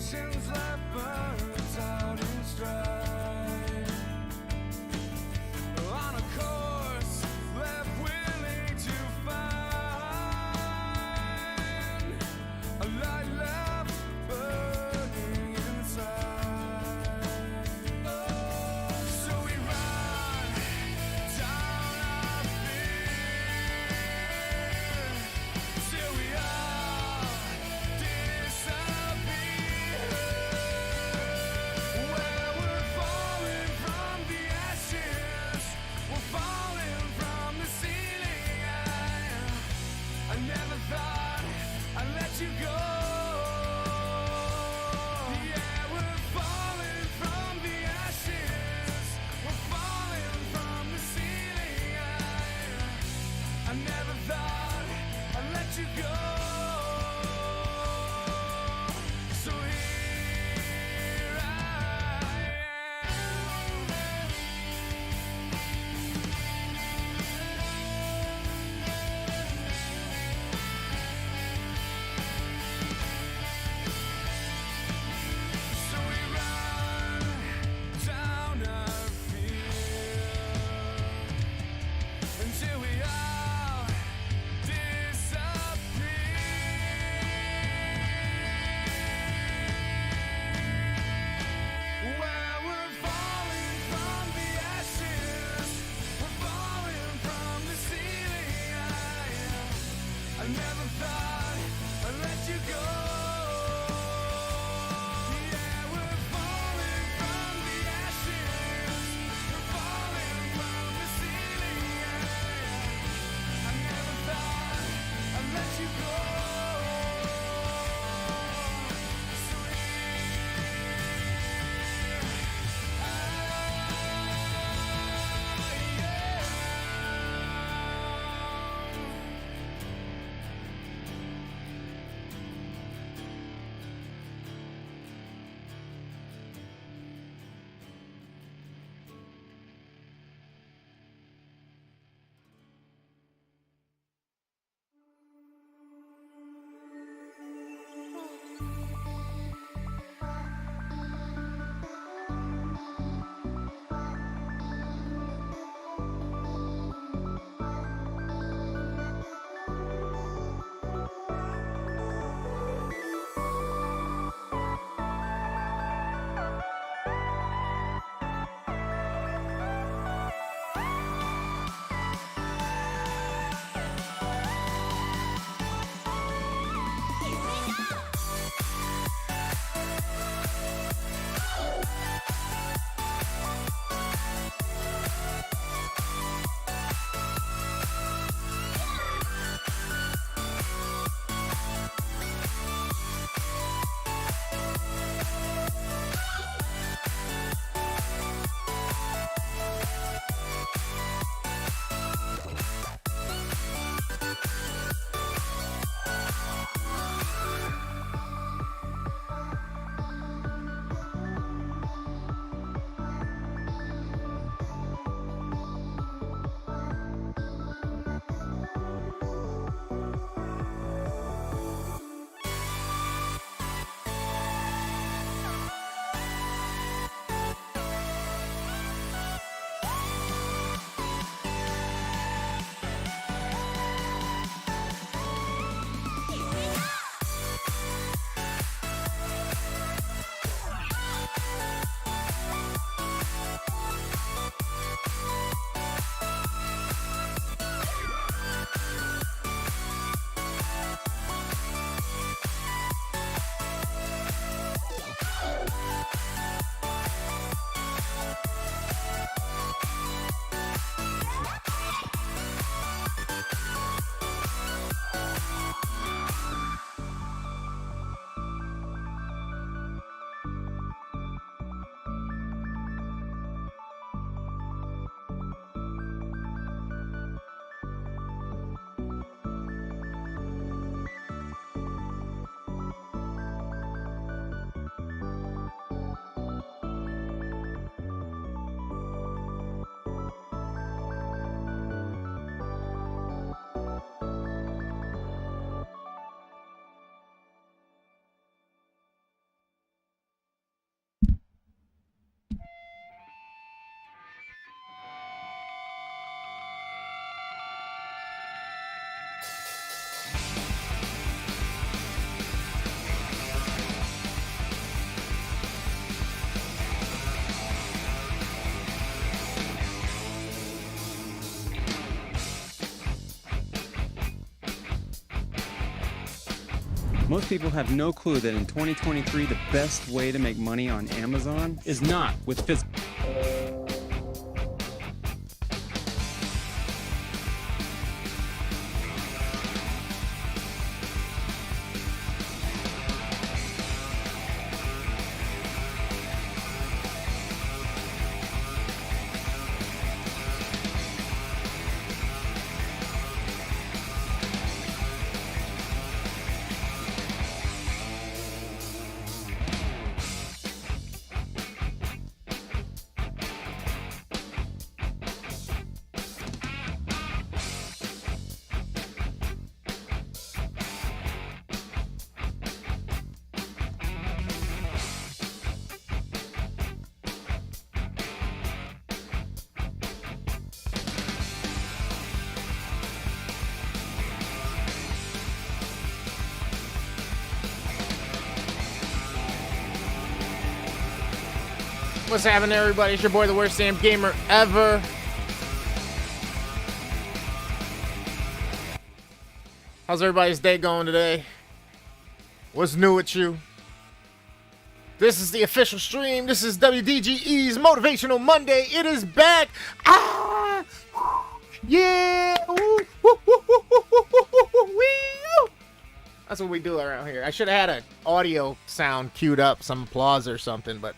patience left burns out in strife. On a course left willing to find a light left burning inside. So we run down our fear till we all disappear. Most people have no clue that in 2023, the best way to make money on Amazon is not with physical. What's happening, everybody? It's your boy, the worst damn gamer ever. How's everybody's day going today? What's new with you? This is the official stream. This is WDGE's Motivational Monday. It is back. Ah! Yeah! Woo! Woo! Woo! Woo! Woo! Woo! Woo! Woo! That's what we do around here. I should have had an audio sound queued up, some applause or something, but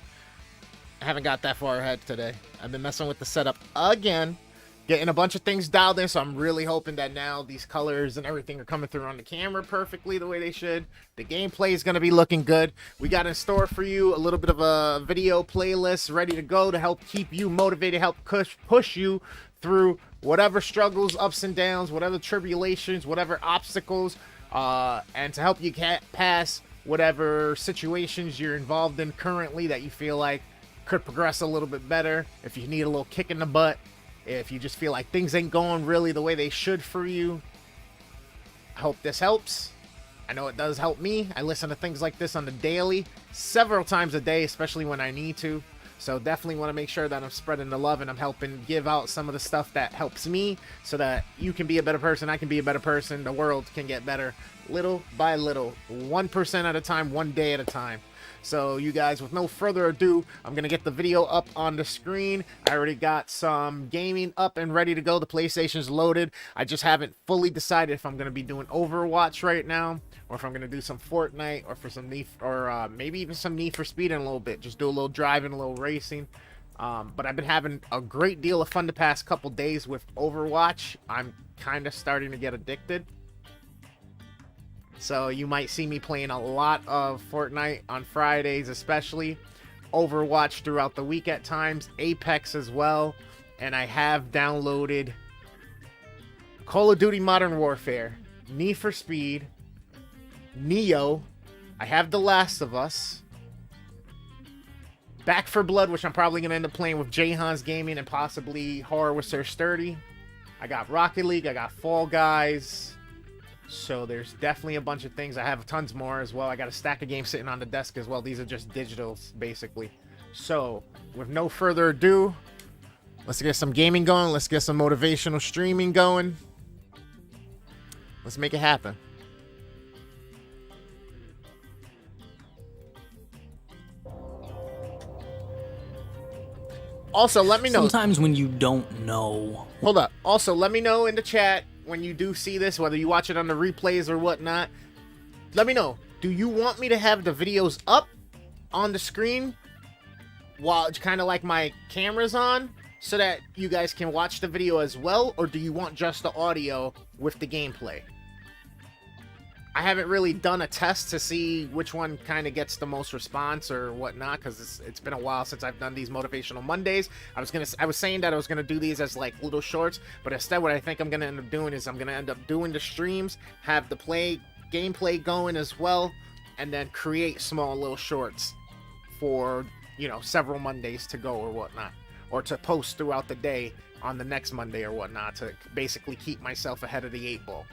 I haven't got that far ahead today. I've been messing with the setup again, getting a bunch of things dialed in, so I'm really hoping that now these colors and everything are coming through on the camera perfectly the way they should. The gameplay is going to be looking good. We got in store for you a little bit of a video playlist ready to go to help keep you motivated, help push you through whatever struggles, ups and downs, whatever tribulations, whatever obstacles, and to help you pass whatever situations you're involved in currently that you feel like could progress a little bit better. If you need a little kick in the butt, if you just feel like things ain't going really the way they should for you, I hope this helps. I know it does help me. I listen to things like this on the daily, several times a day, especially when I need to. So definitely want to make sure that I'm spreading the love and I'm helping give out some of the stuff that helps me so that you can be a better person, I can be a better person, the world can get better little by little, 1% at a time, one day at a time. So you guys, with no further ado, I'm going to get the video up on the screen. I already got some gaming up and ready to go. The PlayStation's loaded. I just haven't fully decided if I'm going to be doing Overwatch right now, or if I'm going to do some Fortnite, or for some maybe even some Need for Speed in a little bit. Just do a little driving, a little racing. But I've been having a great deal of fun the past couple days with Overwatch. I'm kind of starting to get addicted. So you might see me playing a lot of Fortnite on Fridays, especially Overwatch throughout the week at times, Apex as well, and I have downloaded Call of Duty Modern Warfare, Need for Speed, Neo, I have The Last of Us, Back for Blood, which I'm probably going to end up playing with Jayhan's Gaming and possibly Horror with Sir Sturdy. I got Rocket League, I got Fall Guys. So there's definitely a bunch of things. I have tons more as well. I got a stack of games sitting on the desk as well. These are just digitals, basically. So with no further ado, let's get some gaming going. Let's get some motivational streaming going. Let's make it happen. Also, let me know. Sometimes when you don't know. Hold up. Also, let me know in the chat when you do see this, whether you watch it on the replays or whatnot. Let me know. Do you want me to have the videos up on the screen while it's kind of like my camera's on so that you guys can watch the video as well? Or do you want just the audio with the gameplay? I haven't really done a test to see which one kind of gets the most response or whatnot, because it's been a while since I've done these motivational Mondays. I was saying that I was gonna do these as like little shorts, but instead what I think I'm gonna end up doing is I'm gonna end up doing the streams, have the gameplay going as well, and then create small little shorts for, you know, several Mondays to go or whatnot, or to post throughout the day on the next Monday or whatnot, to basically keep myself ahead of the 8-ball.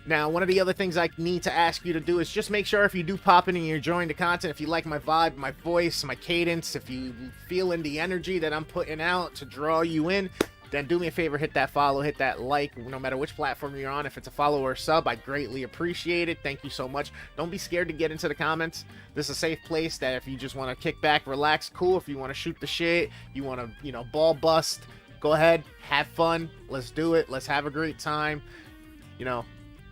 Now, one of the other things I need to ask you to do is just make sure if you do pop in and you're enjoying the content, if you like my vibe, my voice, my cadence, if you feel in the energy that I'm putting out to draw you in, then do me a favor, hit that follow, hit that like, no matter which platform you're on. If it's a follow or a sub, I greatly appreciate it. Thank you so much. Don't be scared to get into the comments. This is a safe place that if you just want to kick back, relax, cool. If you want to shoot the shit, you want to, you know, ball bust, go ahead, have fun. Let's do it. Let's have a great time. You know,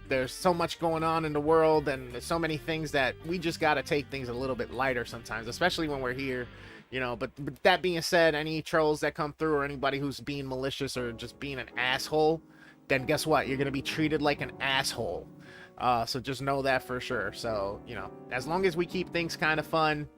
there's so much going on in the world, and there's so many things that we just got to take things a little bit lighter sometimes, especially when we're here. You know, but that being said, any trolls that come through or anybody who's being malicious or just being an asshole, then guess what? You're going to be treated like an asshole. So just know that for sure. So, you know, as long as we keep things kind of fun,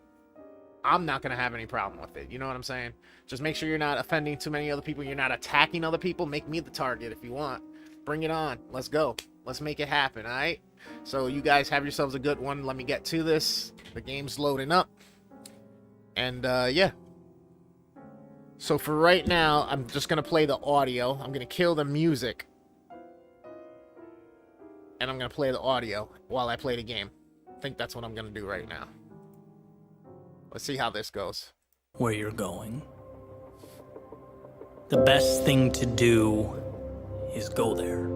I'm not going to have any problem with it. You know what I'm saying? Just make sure you're not offending too many other people. You're not attacking other people. Make me the target if you want. Bring it on. Let's go. Let's make it happen, all right? So you guys have yourselves a good one. Let me get to this. The game's loading up. And, yeah. So for right now, I'm just going to play the audio. I'm going to kill the music. And I'm going to play the audio while I play the game. I think that's what I'm going to do right now. Let's see how this goes. Where you're going. The best thing to do is go there.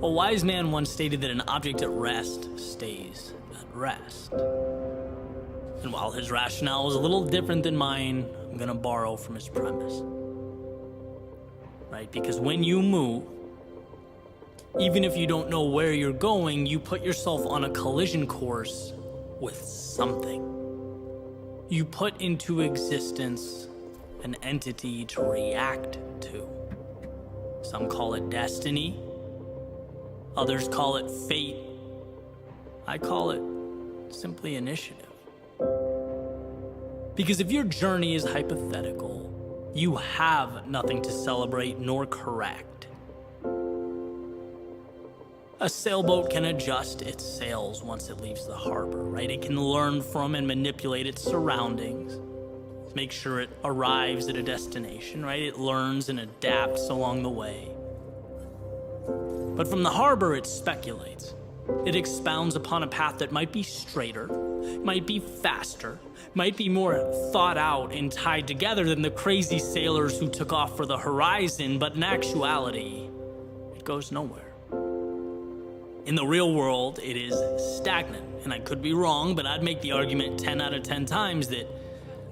A wise man once stated that an object at rest stays at rest. And while his rationale is a little different than mine, I'm gonna borrow from his premise. Right? Because when you move, even if you don't know where you're going, you put yourself on a collision course with something. You put into existence an entity to react to. Some call it destiny. Others call it fate. I call it simply initiative. Because if your journey is hypothetical, you have nothing to celebrate nor correct. A sailboat can adjust its sails once it leaves the harbor, right? It can learn from and manipulate its surroundings, make sure it arrives at a destination, right? It learns and adapts along the way. But from the harbor, it speculates. It expounds upon a path that might be straighter, might be faster, might be more thought out and tied together than the crazy sailors who took off for the horizon, but in actuality, it goes nowhere. In the real world, it is stagnant, and I could be wrong, but I'd make the argument 10 out of 10 times that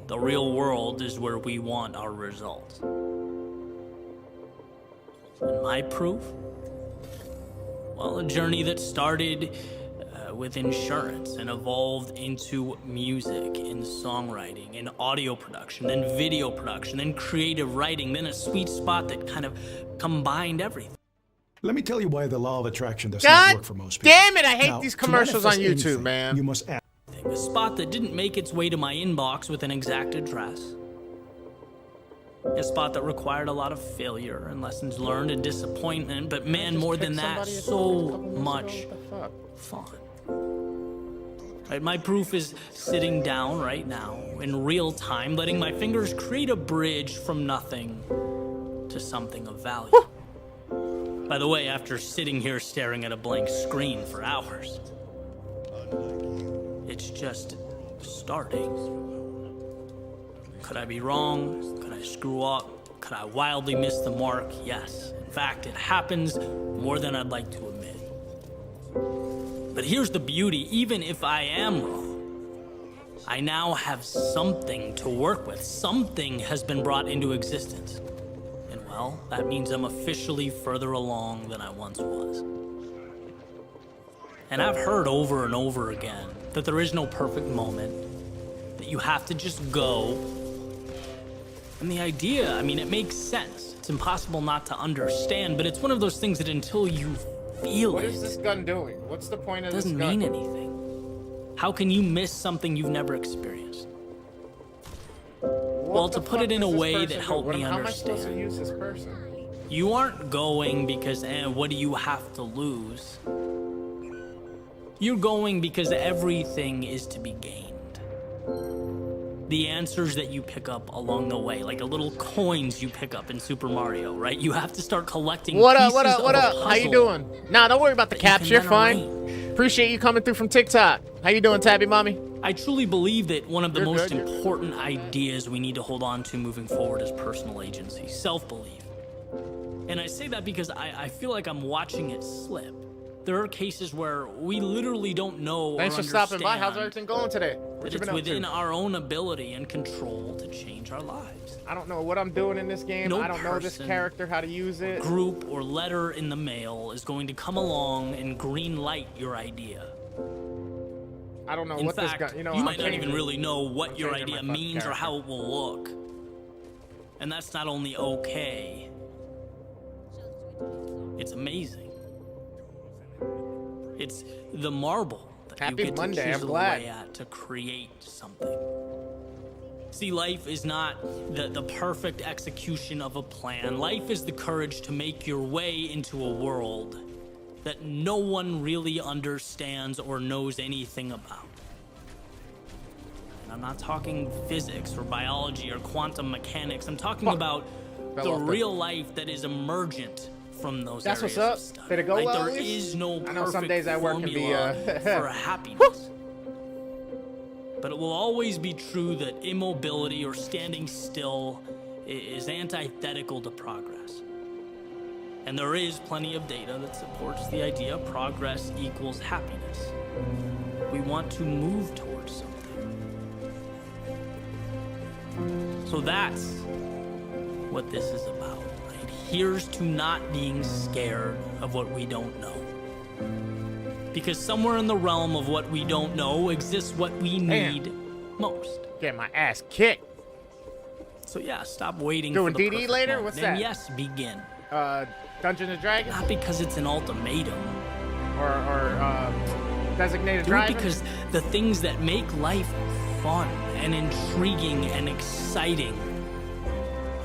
the real world is where we want our results. And my proof? Well, a journey that started with insurance and evolved into music and songwriting and audio production, then video production, then creative writing, then a sweet spot that kind of combined everything. Let me tell you why the law of attraction does not work for most people. Damn it, I hate Now, these to commercials on manifest YouTube, anything, man. You must act. A spot that didn't make its way to my inbox with an exact address. A spot that required a lot of failure and lessons learned and disappointment, but man, more than that, so much fun. Right, my proof is sitting down right now in real time, letting my fingers create a bridge from nothing to something of value. By the way, after sitting here staring at a blank screen for hours, it's just starting. Could I be wrong? Could I screw up? Could I wildly miss the mark? Yes. In fact, it happens more than I'd like to admit. But here's the beauty. Even if I am wrong, I now have something to work with. Something has been brought into existence. And well, that means I'm officially further along than I once was. And I've heard over and over again that there is no perfect moment, that you have to just go. And the idea, I mean, it makes sense. It's impossible not to understand, but it's one of those things that until you feel What it, is this gun doing? What's the point of this gun? doesn't mean anything. How can you miss something you've never experienced? Well, to put it in a way that helped me How am I supposed to understand. use this person? You aren't going because, what do you have to lose? You're going because everything is to be gained. The answers that you pick up along the way, like the little coins you pick up in Super Mario, right? You have to start collecting What up, pieces what up, of what a up? How you puzzle doing? Nah, don't worry about the that you can caps. You're then fine. arrange. Appreciate you coming through from TikTok. How you doing, Tabby Mommy? I truly believe that one of the You're most good, you're important ideas we need to hold on to moving forward is personal agency, self-belief. And I say that because I feel like I'm watching it slip. There are cases where we literally don't know Thanks or for stopping by. How's understand everything going today? What that you it's been up within to? our own ability and control to change our lives. I don't know what I'm doing in this game. No I don't know this person, character, how to use it. Group or letter in the mail is going to come along and green light your idea. I don't know In what fact, this guy. You know, you I'm might not even changing- really know what I'm your changing my idea fucking means or character. how it will look. And that's not only okay, it's amazing. It's the marble that Happy you get Monday, to I'm chisel glad. away at to create something. See, life is not the perfect execution of a plan. Life is the courage to make your way into a world that no one really understands or knows anything about. And I'm not talking physics or biology or quantum mechanics. I'm talking about Fell the off the- real life that is emergent from those That's areas what's up. of study. Did it go Right? well, There at least? is no I know some perfect days at work can be, formula for happiness. But it will always be true that immobility or standing still is antithetical to progress. And there is plenty of data that supports the idea progress equals happiness. We want to move towards something. So that's what this is about. Right? Here's to not being scared of what we don't know. Because somewhere in the realm of what we don't know exists what we need most. Get my ass kicked. So yeah, stop waiting Doing for the DD perfect later? moment. What's And that? yes, begin. Dungeons and Dragons Not because it's an ultimatum. or designated Do it driver. because the things that make life fun and intriguing and exciting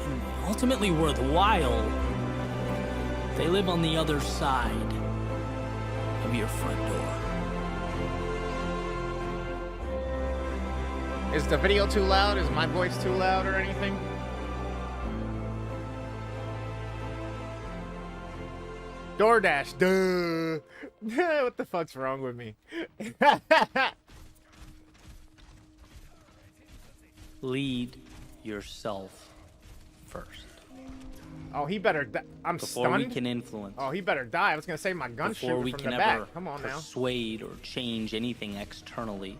and ultimately worthwhile, they live on the other side of your front door. Is the video too loud? Is my voice too loud or anything? DoorDash, duh. What the fuck's wrong with me? Lead yourself first Oh, he better. I'm before stunned. we can influence. Oh, he better die. I was gonna say my gun Before shooting we from can the ever back. Come on now. persuade or change anything externally,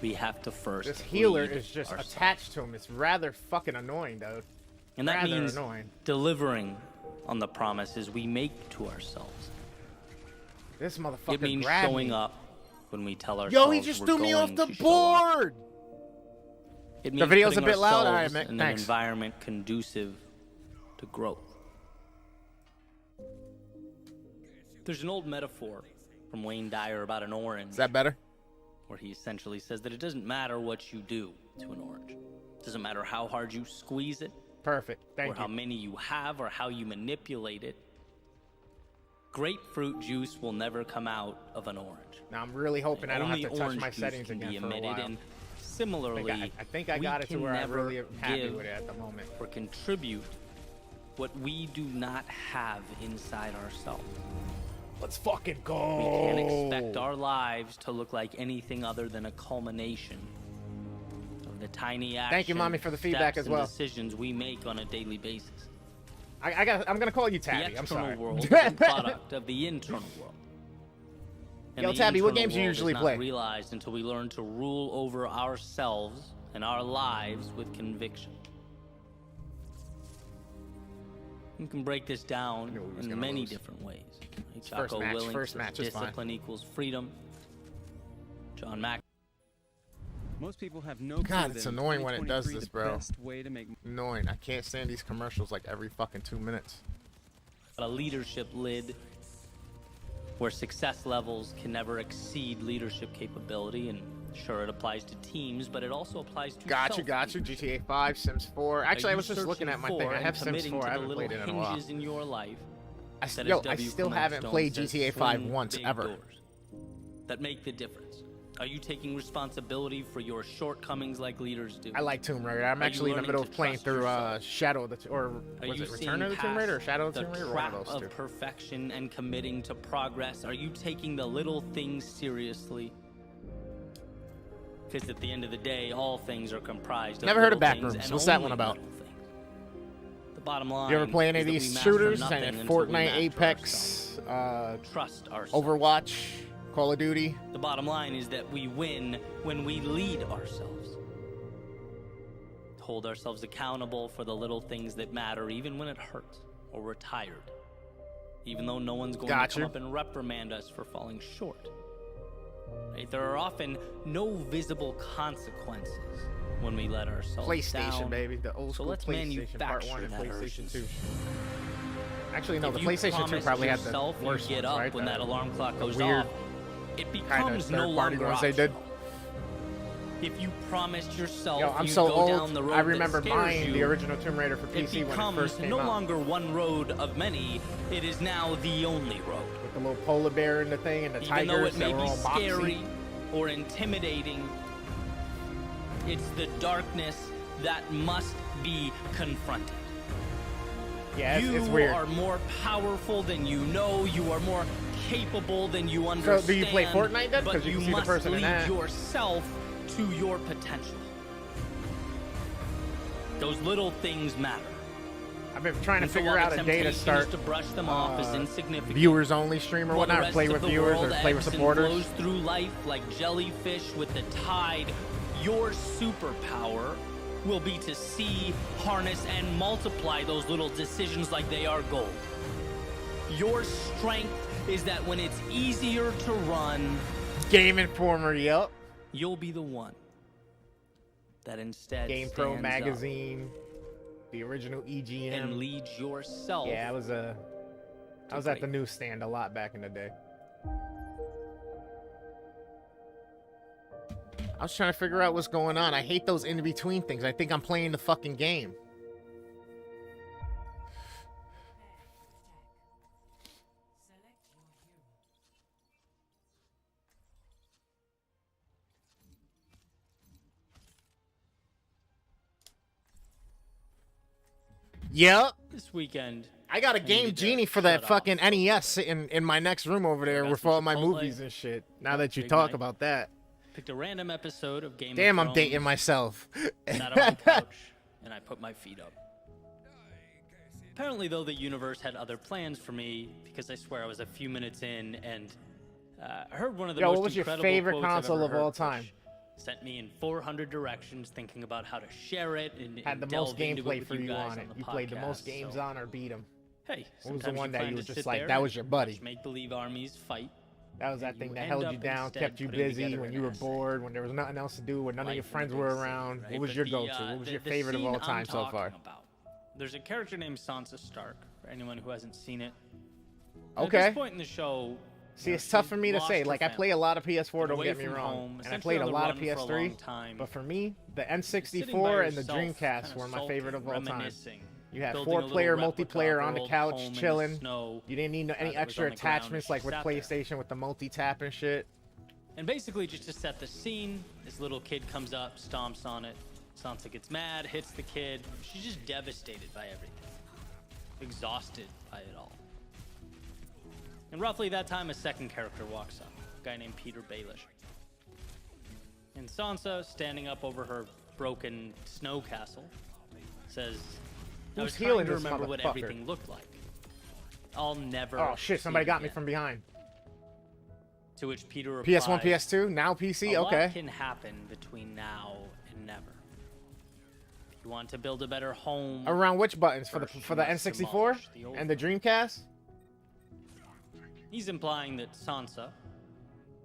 we have to first This healer lead is just ourselves. attached to him. It's rather fucking annoying, dude. And that rather means annoying. delivering on the promises we make to ourselves. This motherfucker It means grabbed showing me. up when we tell ourselves Yo, he just we're threw me off going the to show up. board. It means video's putting a bit loud, ourselves alright, in thanks. an environment conducive to growth. There's an old metaphor from Wayne Dyer about an orange, Is that better? where he essentially says that it doesn't matter what you do to an orange. It doesn't matter how hard you squeeze it, Perfect. or Thank how you. many you have, or how you manipulate it. Grapefruit juice will never come out of an orange. Now I'm really hoping I don't have Only to touch orange my juice settings can again be for a emitted, while. and similarly, I think I we got it to can where I never really am happy give with it at the moment. or contribute what we do not have inside ourselves. Let's fucking We go. can't expect our lives to look like anything other than a culmination of the tiny actions, Thank you, Mommy, for the feedback steps, as well. and decisions we make on a daily basis. I'm gonna call you Tabby. The I'm external sorry. world is a product of the internal world. And Yo, the Tabby, what internal games you world usually is play? not realized until we learn to rule over ourselves and our lives with conviction. You can break this down knew we was in gonna many lose. different ways. First Jocko match, Willink first says match is fine. discipline equals freedom. John Mack. Most people have no God, clue it's that in annoying when it does 2023 this, the bro. best way to make Annoying. I can't stand these commercials like every fucking 2 minutes. A leadership lid where success levels can never exceed leadership capability, and sure, it applies to teams, but it also applies to Gotcha. self-leadership. GTA 5, Sims 4. Actually, Are I you was just looking searching at my thing. for I and have Sims committing 4. to I the haven't little played it in a while. hinges in your life I that, yo, as I W. still Clement haven't Stone played says, GTA 5 swing once big ever. doors that make the difference. Are you taking responsibility for your shortcomings like leaders do? I like Tomb Raider. I'm Are you actually in the learning middle to of playing trust through yourself? Shadow of the or Are was you it Return seeing of the Tomb past Raider or Shadow of the the Tomb Raider? One trap of those of two. perfection and committing to progress? Are you taking the little things seriously? Because at the end of the day, all things are comprised of Never heard of little things Backrooms. and What's that only one about? little things. The bottom line. You ever play any is of that we these master shooters? nothing Like until we Fortnite, master Apex, ourselves. Trust ourselves. Overwatch, Call of Duty? The bottom line is that we win when we lead ourselves. Hold ourselves accountable for the little things that matter, even when it hurts or we're tired. Even though no one's going to come up and reprimand us for falling short. Right? There are often no visible consequences when we let ourselves PlayStation, down. baby. The old So school let's PlayStation Part 1 and manufacture that PlayStation 2. urgency. Actually, no, the If you PlayStation 2 promise probably had the yourself you worst get ones, up right? when that alarm clock goes weird off, it kind of becomes no third-party longer ones they did. optional. If you promised yourself Yo, I'm you'd so go old. down the road I remember that scares buying the you, original Tomb Raider for it PC when it becomes first came no out. longer one road of many. It is now the only road. With the little polar bear and the thing and the Even though tigers it that may were be all scary boxy. or intimidating, it's the darkness that must be confronted. Yeah, You it's weird. are more powerful than you know. You are more capable than you understand. So do you play Fortnite then? But Because you can see the must person in lead that. yourself to your potential. Those little things matter. I've been trying to And so figure while out the a day to temptation start is to brush them off as insignificant. viewers only stream or While the whatnot, rest play of with the viewers or world play with ebbs and supporters. flows through life like jellyfish with the tide. Your superpower will be to see, harness, and multiply those little decisions like they are gold. Your strength is that when it's easier to run, Game Informer, yep. you'll be the one that instead Game Pro stands magazine, the original up EGM. and leads yourself. Yeah, I was at the newsstand a lot back in the day. I was trying to figure out what's going on. I hate those in-between things. I think I'm playing the fucking game. Yep. This weekend, I got a Game need to Genie for shut that off. fucking NES sitting in my next room over there got with some all my Chipotle. movies and shit. Now that you Big talk night. about that. picked a random episode of Game Damn, of I'm Thrones, dating myself. sat on my couch, and I put my feet up. Apparently, though, the universe had other plans for me because I swear I was a few minutes in and I heard one of the Yo, most what was your incredible favorite quotes I've console ever of heard, all time? which sent me in 400 directions thinking about how to share it and Had the and most delve into gameplay with for you guys on it. the You played the most podcast. games So, on or beat them. Hey, What was the sometimes one that plan you to were just sit like, there that was and your buddy? watch make-believe armies fight. That was that and thing you that end held up you down, instead kept you putting busy together when an you were essay. bored, when there was nothing else to do, when none of Like your the friends big were scene, around. right? What was But your the, go-to? What was the- your the favorite of scene all time I'm so far? talking about, there's a character named Sansa Stark, for anyone who hasn't seen it. And At Okay. this point in the show, See, you know, it's tough she for me to lost say. her Like, I family. play a lot of PS4, Been don't away get me from wrong. home, And I essentially played a on the lot of run for a PS3. long time. But for me, the Sitting by N64 and the herself, Dreamcast kinda were my favorite of all sulking, time. reminiscing, You had building a little 4-player replica multiplayer of on her the old couch, home in the chilling. snow, You didn't need any that was extra on the ground, attachments she like with sat there. PlayStation with the multi-tap and shit. And basically, just to set the scene, this little kid comes up, stomps on it. Sansa gets mad, hits the kid. She's just devastated by everything, exhausted by it all. And roughly that time, a second character walks up, a guy named Peter Baelish. And Sansa, standing up over her broken snow castle, says, I was Who's trying healing to this remember what motherfucker? everything looked like. I'll never Oh shit, somebody see got it me again." from behind. To which Peter replies, PS1, PS2, now PC, a lot okay. can happen between now and never. If you want to build a better home, Around which buttons? For the First, for you the must N64 demolish the old and the Dreamcast? he's implying that Sansa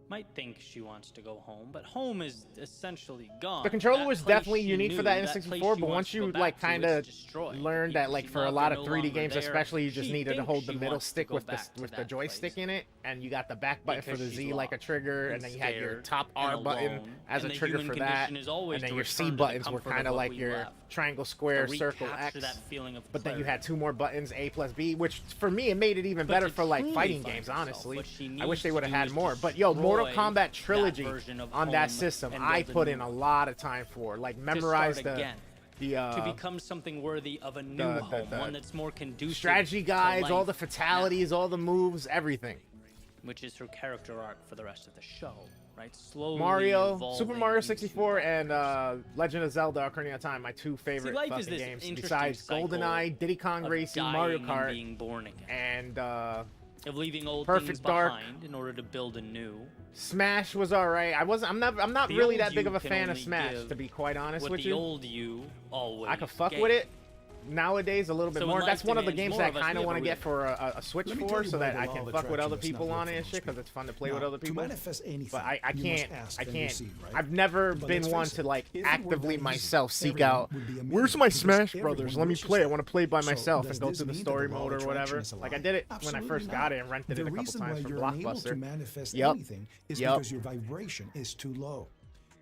might think she wants to go home, but home is essentially gone. The controller That was place definitely she unique for knew, that place N64, she but wants once to you go like back to kind is of destroyed. learned The that people like she for a loved lot are of no 3D longer games there. especially, you just She needed to thinks hold the she middle wants to stick go with back to the that joystick place in it, and you got the back button for because the she's Z like a lost trigger, and and then you had your scared top and R button alone, as a and the trigger human for that, condition is always and then to your return C to the buttons were comfort kind of of what like we your left. triangle, square, To circle, recapture X. that feeling of But then you clarity. had two more buttons, A plus B, which for me it made it even But better to for like truly fighting find games. herself, Honestly, what she I wish they needs would to have do had is more. But yo, Mortal destroy Kombat that trilogy version of on that home system, and I build a put new in a one. lot of time for. Like To memorize start the again, to become something worthy of a new home, one that's more conducive strategy to guides, all life the fatalities, all the moves, everything. now, which is her character arc for the rest of the show. right? Slowly Mario, evolving Super Mario into 64, that. and Legend of Zelda: Ocarina of Time, my two favorite life is fucking this games, interesting besides cycle GoldenEye, Diddy Kong of Racing, dying Mario and Kart, being born again. and Of leaving old Perfect things Dark. behind in order to build a new. Smash was alright. I'm not The really old that big you of a can fan of only Smash, give to be quite honest what with the you. old you always I could fuck gave. with it nowadays a little bit So more. when That's life one of the demands games more I of us, kind we of have want a to get real- for a Switch Let me for, tell you so why that the I law can of fuck with other attraction is not people good on for it and most shit, because people. it's fun to play with Now, other to people. manifest anything, But I you can't, must ask I and can't. receive, right? I've never But been let's one face to it, like if it were actively that easy, myself seek everyone out, would be a where's millionaire, my because Smash everyone Brothers? Let me wishes play. I that. want to play by So myself does and go this through the mean that story the law of mode or attraction whatever. is a Like I lie? did it when I Absolutely first not. got it and rented it a The couple reason times why for you're unable to Blockbuster. manifest Yep. anything is Yep. because your vibration is too low.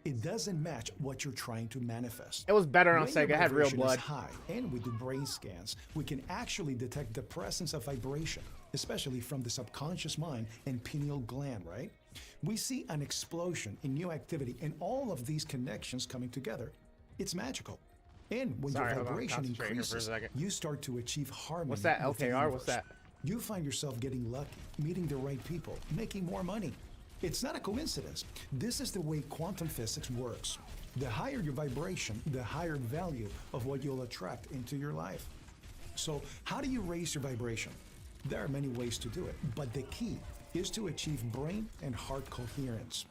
It doesn't match what you're trying to manifest. It was better on When your Sega. It had real vibration is blood. high, and we do brain scans, we can actually detect the presence of vibration, especially from the subconscious mind and pineal gland, right? We see an explosion in new activity and all of these connections coming together. It's magical. And when Sorry, your hold on, vibration concentrate here for a increases, second. you start to achieve harmony. What's that, with the LKR? What's universe. that? You find yourself getting lucky, meeting the right people, making more money. It's not a coincidence. This is the way quantum physics works. The higher your vibration, the higher value of what you'll attract into your life. So, how do you raise your vibration? There are many ways to do it, but the key is to achieve brain and heart coherence.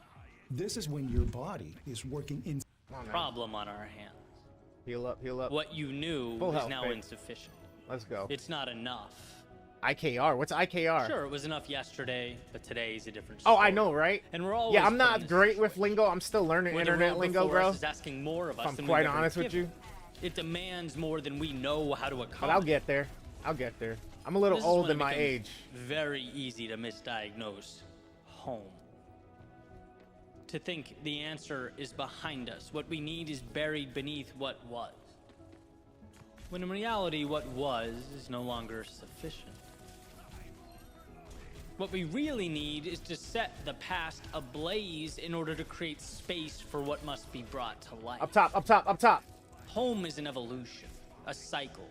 This is when your body is working in. Come on, man. Problem on our hands. Heal up, heal up. What you knew Full is health, now babe. insufficient. Let's go. It's not enough. IKR. What's IKR? Sure, it was enough yesterday, but today's a different Oh, story. I know, right? And we're always Yeah, I'm putting not this great to with choice. lingo. I'm still learning When the internet road lingo, before bro. us is asking more of us I'm than quite we've ever honest with given. you. It demands more than we know how to accomplish. But I'll get there. I'll get there. I'm a little This is old when in it my becomes age. Very easy to misdiagnose home. To think the answer is behind us. What we need is buried beneath what was. When in reality, what was is no longer sufficient. What we really need is to set the past ablaze in order to create space for what must be brought to life. Up top, up top, up top. Home is an evolution, a cycle.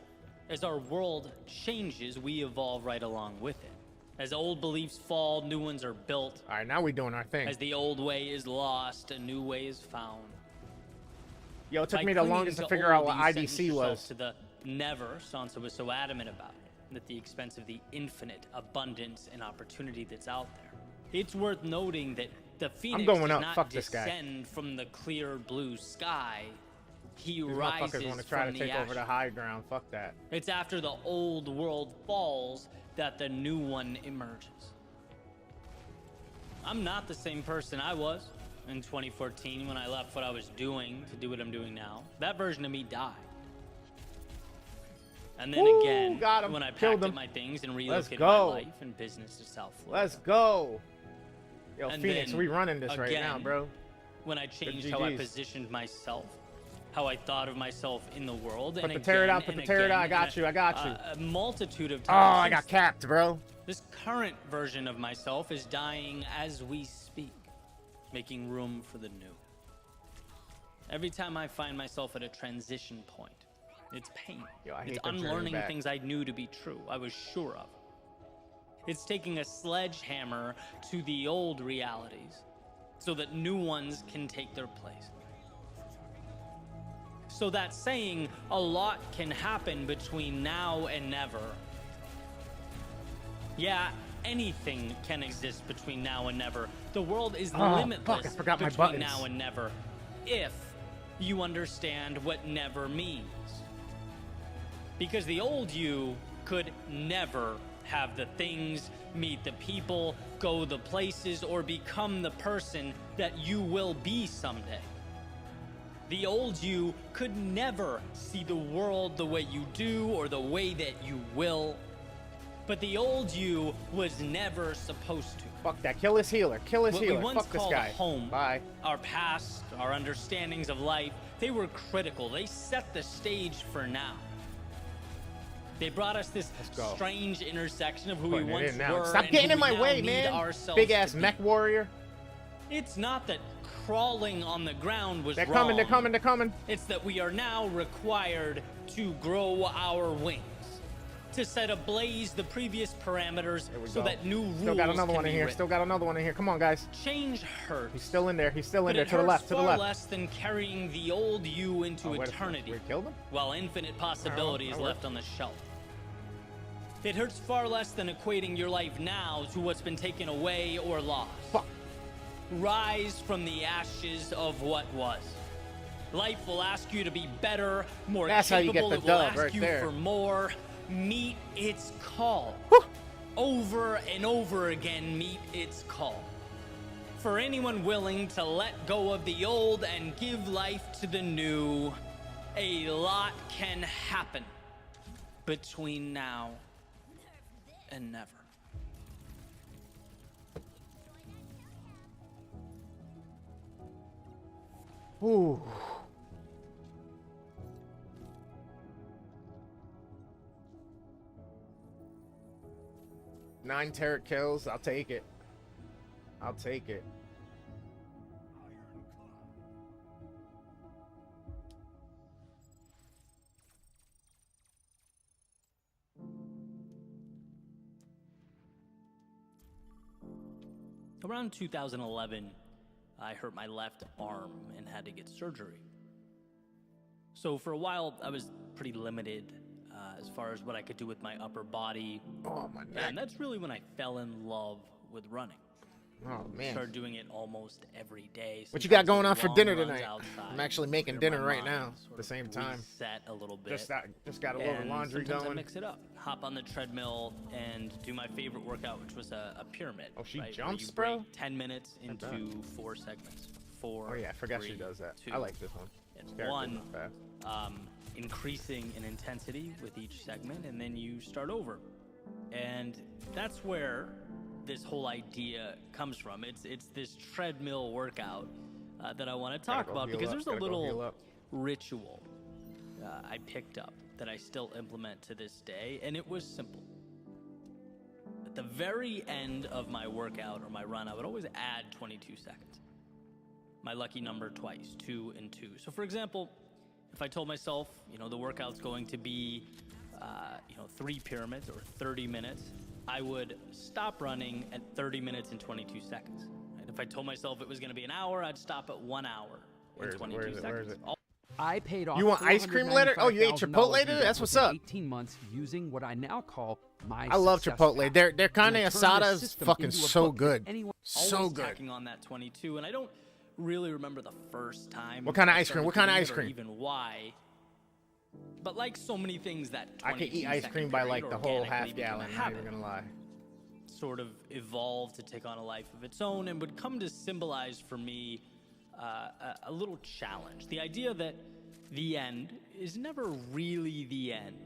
As our world changes, we evolve right along with it. As old beliefs fall, new ones are built. All right, now we doing our thing. As the old way is lost, a new way is found. Yo, it took By me the clinging longest to to figure out old, what you sentence IDC yourself was. To the never Sansa was so adamant about it, at the expense of the infinite abundance and opportunity that's out there. It's worth noting that the Phoenix going does up. not Fuck this guy. descend from the clear blue sky. He These rises motherfuckers want to try from to the take over the ashes. high ground. Fuck that. It's after the old world falls that the new one emerges. I'm not the same person I was in 2014 when I left what I was doing to do what I'm doing now. That version of me died. And then Woo, again, got him. when I Killed packed up him. my things and Let's relocated go. my life and business to South Florida. Let's go. Yo, And Phoenix, then we running this right now, again, bro. When I changed how I GGs. positioned myself, how I thought of myself in the world, Put and the again, pterodon, put and the pterodon. again, I got and you, I got you. A multitude of Oh, times. I got since capped, bro. this current version of myself is dying as we speak, making room for the new. Every time I find myself at a transition point, it's pain. Yo, I hate It's them turning unlearning back. things I knew to be true, I was sure of. It's taking a sledgehammer to the old realities so that new ones can take their place. So that's saying a lot can happen between now and never. Yeah, anything can exist between now and never. The world is Oh, limitless fuck, I forgot my between buttons. now and never, if you understand what never means. Because the old you could never have the things, meet the people, go the places, or become the person that you will be someday. The old you could never see the world the way you do or the way that you will. But the old you was never supposed to. Fuck that. Kill his healer. Kill his What we healer. once Fuck this called guy. home, Bye. our past, our understandings of life, they were critical. They set the stage for now. They brought us this go. strange intersection of who Putting we it once in now. were Stop and getting who in my we now way, need man. ourselves Big ass to be. mech warrior. It's not that crawling on the ground was They're wrong. coming, they're coming, they're coming. It's that we are now required to grow our wings. to set ablaze the previous parameters There we so go. that new rules Still got another can one in be here. written. Still got another one in here. Come on, guys. Change hurts. He's still in there. He's still in But there. it To the hurts left. To the far left. less than carrying the old you into Oh, wait, eternity, we killed him? while infinite possibilities that left on the shelf. It hurts far less than equating your life now to what's been taken away or lost. Fuck. Rise from the ashes of what was. Life will ask you to be better, more That's how you capable. get the It will dub ask right you there. for more. Meet its call. Over and over again, meet its call. For anyone willing to let go of the old and give life to the new, a lot can happen between now and never. Ooh. Nine turret kills. I'll take it. I'll take it. Around 2011, I hurt my left arm and had to get surgery. So for a while, I was pretty limited as far as what I could do with my upper body. Oh, my neck. And that's really when I fell in love with running. Oh, man. Started doing it almost every day. What you got sometimes going on for long dinner runs tonight? outside, I'm actually making clear dinner my right mind, now sort at the of same time. reset a little bit. Just got a little And laundry sometimes I going. mix it up. Hop on the treadmill and do my favorite workout, which was a pyramid. Oh, she right, where jumps, you bro? break 10 minutes into 4 segments. 4. Oh, yeah, I forgot she 3, does that. 2. I like this one. And This character's 1, not bad. increasing in intensity with each segment, and then you start over. And that's where this whole idea comes from. It's this treadmill workout that I want to talk go about heal because up, there's a gotta go heal little up. ritual I picked up that I still implement to this day, and it was simple. At the very end of my workout or my run, I would always add 22 seconds. My lucky number twice, 2 and 2. So for example, if I told myself, the workout's going to be, 3 pyramids or 30 minutes, I would stop running at 30 minutes and 22 seconds. Right? If I told myself it was going to be an hour, I'd stop at 1 hour and 22 seconds. Where is it? I paid off. You want ice cream later? Oh, you ate Chipotle today? That's what's up. 18 months using what I now call my. I love success Chipotle. path. Their And carne I turned this asada is system fucking into a so book that good. anyone- So Always good. tacking on that 22, and I don't really remember the first time. What kind of I ice cream? started What kind of doing ice it or cream? Even why. But like so many things that I could eat 22 ice second cream by like period the whole organically half became a gallon. Not habit. even gonna lie. Sort of evolved to take on a life of its own and would come to symbolize for me a little challenge. The idea that the end is never really the end.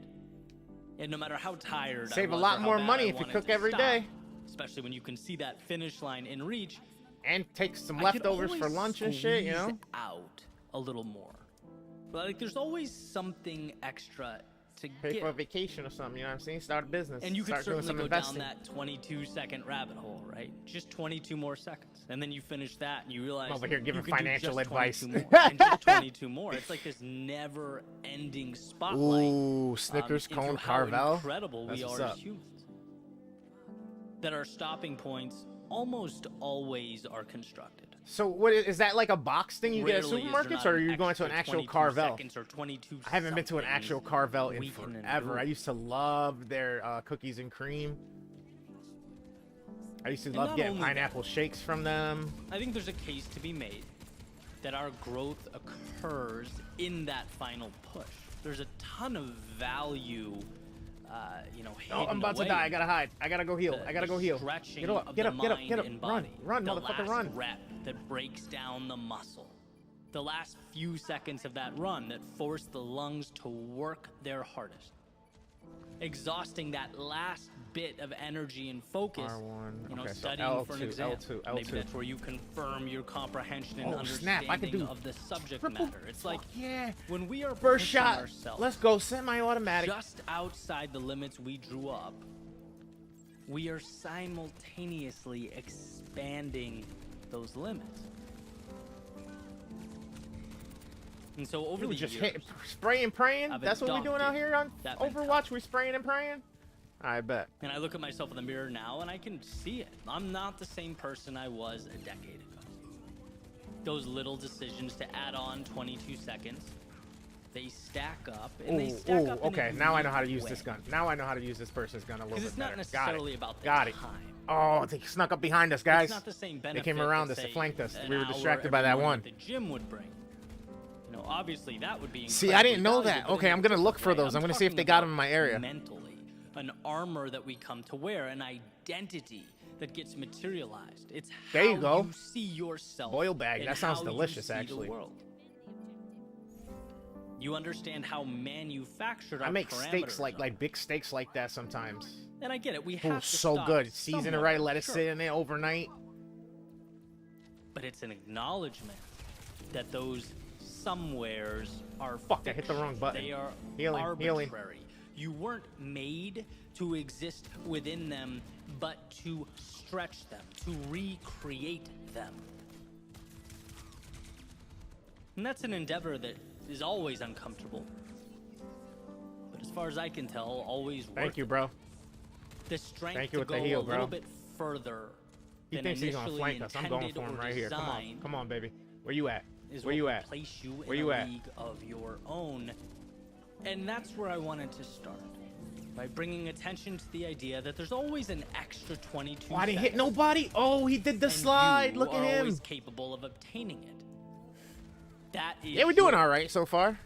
And no matter how tired Save I a was lot or how more bad money I if you wanted cook to every stop, day. especially when you can see that finish line in reach, And take some I could leftovers for always lunch and shit, you know? squeeze out a little more. But like there's always something extra to Pay for a give. vacation or something, you know what I'm saying? Start a business. And you could Start doing certainly some go investing. down that 22-second rabbit hole, right? Just 22 more seconds. And then you finish that and you realize I'm over here giving you can do financial just advice. 22 more, and just 22 more. It's like this never-ending spotlight Ooh, Snickers into cone how Carvel. incredible we That's what's are up. as humans. That our stopping points almost always are constructed. So what is that, like a box thing you get at Rarely is there supermarkets, not or are an you going to an extra actual 22 Carvel? seconds or 22 I haven't been to an actual somethings Carvel in we can forever. endure. I used to love their cookies and cream. I used to And love not getting only that- pineapple shakes from them. I think there's a case to be made that our growth occurs in that final push. There's a ton of value, hidden Oh, I'm about to away. die. I gotta hide. I gotta go heal. The- I gotta the go heal. stretching Get up, of get the up, get up, mind get up. and Run, body. run, the motherfucker, last run. rep that breaks down the muscle. The last few seconds of that run that force the lungs to work their hardest. Exhausting that last bit of energy and focus. R1, okay, so studying for an L2, exam. L2, Maybe L2. that's where you confirm your comprehension and Oh, snap, understanding I can do of the subject triple- matter. It's like Yeah. when we are First pushing shot. ourselves Let's go. Semi-automatic. just outside the limits we drew up, we are simultaneously expanding those limits. And so over We the just years, hit, spraying, praying. I've That's what we doing out adopted here on that Overwatch. We spraying and praying. I bet. And I look at myself in the mirror now and I can see it. I'm not the same person I was a decade ago. Those little decisions to add on 22 seconds, they stack up. And they stack up in okay. a Now I know how to unique use this way. gun. Now I know how to use this person's gun a little Because bit it's not better. necessarily about the Got it. time. Oh, they snuck up behind us, guys. It's not the same They benefit came around that, us. They say, flanked us. an We were hour distracted every by that morning one. that the gym would bring. You know, obviously that would be. See, I didn't know incredibly that. valuable, Okay, but I'm in a gonna look different for way. those. I'm gonna see if talking they got about them in my area. Mentally, an armor that we come to wear, an identity that gets materialized. It's how There you go. you see yourself. Boil bag. and That sounds how you delicious, see the actually. world. You understand how manufactured our I make steaks parameters are. like big steaks like that sometimes. And I get it. We Oh, have to so stop good. Season it somewhat, right. Let it sure. sit in there overnight. But it's an acknowledgement that those somewheres are Fuck, I hit the wrong button. They are Healing, healing. arbitrary. You weren't made to exist within them, but to stretch them, to recreate them. And that's an endeavor that is always uncomfortable. But as far as I can tell, always worth Thank you, it. bro. The strength Thank you to with go the heal, a little bro. bit further He than thinks he's gonna initially flank us. I'm going for him intended or right here. Come on, designed come on, baby. Where you at? is Where what you will at? place you Where in you a at? league of your own. And that's where I wanted to start. By bringing attention to the idea that there's always an extra 22 Oh, I didn't hit seconds, nobody. Oh, he did the and slide. you Look at are him. always capable of obtaining it. That is Yeah, we're doing yours. all right so far.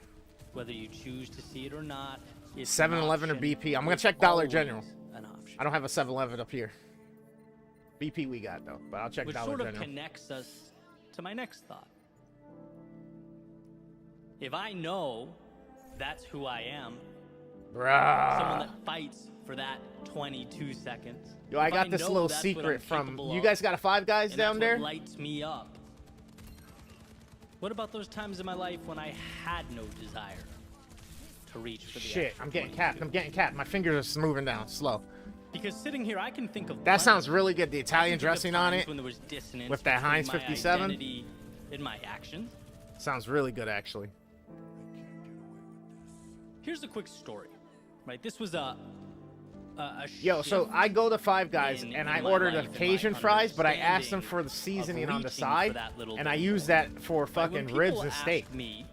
Whether you choose to see it or not, it's 7-Eleven or an BP. I'm option. gonna It's check Dollar always General. An option. I don't have a 7-Eleven up here. BP we got though, but I'll check Which Dollar sort of General. connects us to my next thought. If I know that's who I am, someone Bruh. that fights for that 22 seconds. Yo, I if got this know little that's what I'm secret from. capable You of, guys got a Five Guys and down that's there? what lights me up. What about those times in my life when I had no desire to reach for the Shit, extra I'm getting 22? capped. I'm getting capped. My fingers are moving down slow. Because sitting here, I can think of That plenty. sounds really good. The I Italian can think of dressing on times it when there was dissonance with that between Heinz my 57. identity and my actions. sounds really good actually. Here's a quick story. Right, this was a Yo, so shift I go to Five Guys in- and in I my ordered life and my Cajun fries, but I asked them understanding for the seasoning of on the reaching for side, that little and I bit use more. that for Right, when fucking people ribs and ask steak. me,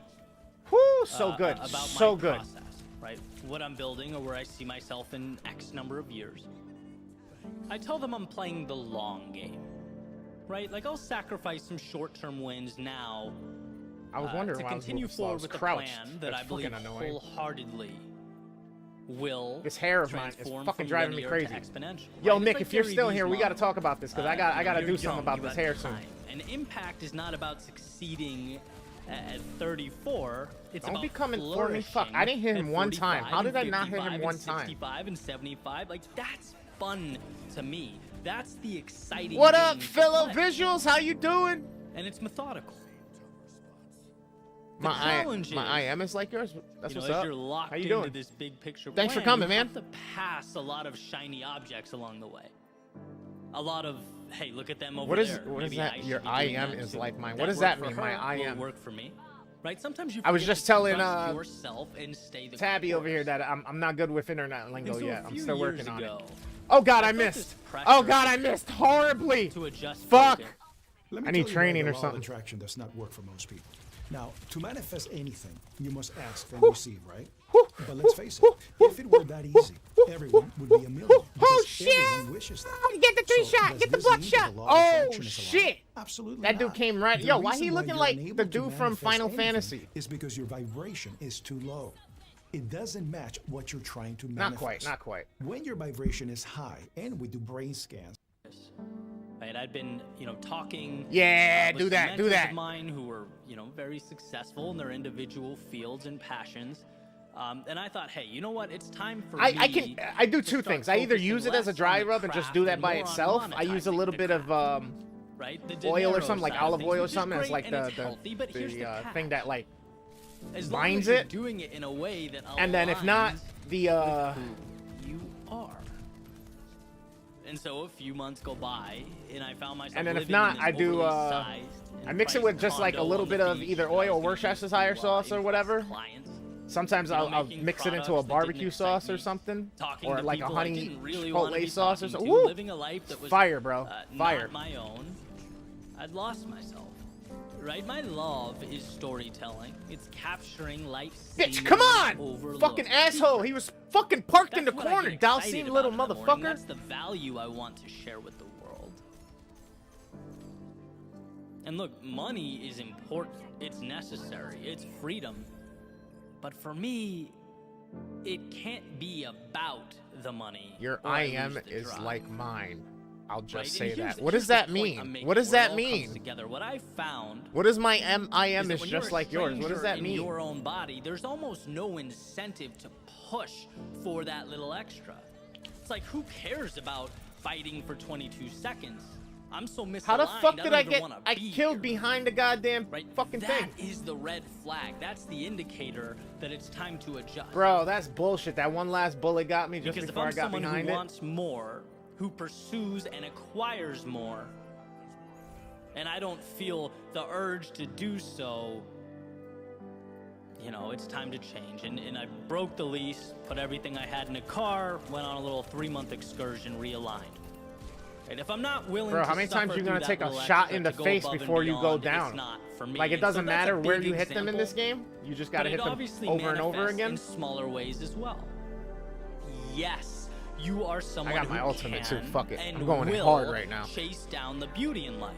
Whoo, so good, about so my good. process, right? What I'm building or where I see myself in X number of years. I tell them I'm playing the long game, right? Like I'll sacrifice some short-term wins now I was wondering to why I was continue moving slow. I forward was with a crouched. plan that That's I believe fucking annoying. wholeheartedly will This hair of mine is transform fucking from driving me linear crazy. to exponential, Yo, right? It's Nick, like if you're Gary still Vee's here, we got to model. talk about this because I got to You're do something young, about you this got hair soon. time. And impact is not about succeeding at 34. It's Don't about be coming for me. Fuck, flourishing I didn't hit him at one time. 45 How did I and not hit him 55 one and time? 65 and 75. Like that's fun to me. That's the exciting. What up, game to fellow play. visuals? How you doing? And it's methodical. The My challenge IM is like yours. That's you know, what's as up. you're locked How you into doing? this big picture Thanks for plan, coming, you man. have to pass a lot of shiny objects along the way. A lot of, hey, look at them over What is there. what is Maybe that? I Your should be doing IM that is too. like mine. That What does worked that for mean? her My will IM. work for me. Right? Sometimes you I was forget just to telling, trust yourself and stay the Tabby over course. here that I'm not good with internet lingo And so yet. a I'm few still years working on it. ago, Oh God, I I felt missed. this pressure Oh God, I missed horribly. to adjust Fuck. focus. Let me I need tell you why training the or law of something. attraction does not work for most people. Now, to manifest anything, you must ask and receive, right? Whew. But let's face it, if it were that easy, everyone would be a millionaire. Oh because shit! Everyone wishes that. Oh, get the three So, shot. does Get the this butt mean shot. that the law of Oh attraction is a lie? shit! Absolutely That dude not. came right. The Yo, why reason he looking you're like unable the to dude from manifest Final anything Fantasy? is because your vibration is too low. It doesn't match what you're trying to Not manifest. quite. Not quite. When your vibration is high, and we do brain scans, Right? I'd been, talking. Yeah, with do some that. Do mentors that. Of mine who were, very successful in their individual fields and passions. And I thought, hey, you know what? It's time for me. I do to two start things. I either focusing use it as a less dry on the rub and just craft do that and by more on itself. I use a monetizing little the bit of craft, right? The oil or dinero something, like side of olive things, oil or which is something. It's great like and it's healthy, but here's the catch. thing that like as long binds as you're it, doing it in a way that and then if not aligns the who you are. And so a few months go by, and I found myself. And then if living not, in this I do, overly sized and I mix it with priced just like a condo little on the bit of beach either that I was oil or gonna Worcestershire use to sauce or impress whatever. clients. Sometimes You know, I'll making mix it into a products that barbecue didn't sauce excite or me, something, talking or to like a people I honey didn't really want to chipotle be sauce or talking something. to, Woo! living a life that was Fire, bro. Fire. not my own. I'd lost myself. Right? My love is storytelling. It's capturing life's Bitch, come on! overlooked Fucking asshole. He was fucking parked in the That's what I corner, get Dalcine excited little about in the morning. motherfucker. That's the value I want to share with the world. And look, money is important. It's necessary. It's freedom. But for me, it can't be about the money. Your or I lose am the is drive. like mine. I'll just Right? say And here's- that. What here's does the that point I'm mean? making, What does where it that all comes mean? together. What I found What is my I am is is when just you're a like yours. What does that stranger mean? In your own body, there's almost no incentive to push for that little extra. It's like, who cares about fighting for 22 seconds? I'm so misaligned. How the fuck did I even get? wanna I be killed here. behind the goddamn Right? fucking That thing. is the red flag. That's the indicator that it's time to adjust. Bro, that's bullshit. That one last bullet got me just Because if before I'm I got someone behind who it. wants more, who pursues and acquires more, and I don't feel the urge to do so, you know, it's time to change. And I broke the lease, put everything I had in a car, went on a little 3-month excursion, realigned. And if I'm not willing Bro, to how many times suffer you gonna through take that a little shot extra in the to go face above and before you go beyond, down? it's not for me. Like, it And so doesn't that's a matter where big you hit them in this example, game. You just but gotta it hit them obviously over and over manifests again. in smaller ways as well. Yes, you are someone got my who ultimate too. can Fuck it. and I'm going will hard right now. chase down the beauty in life,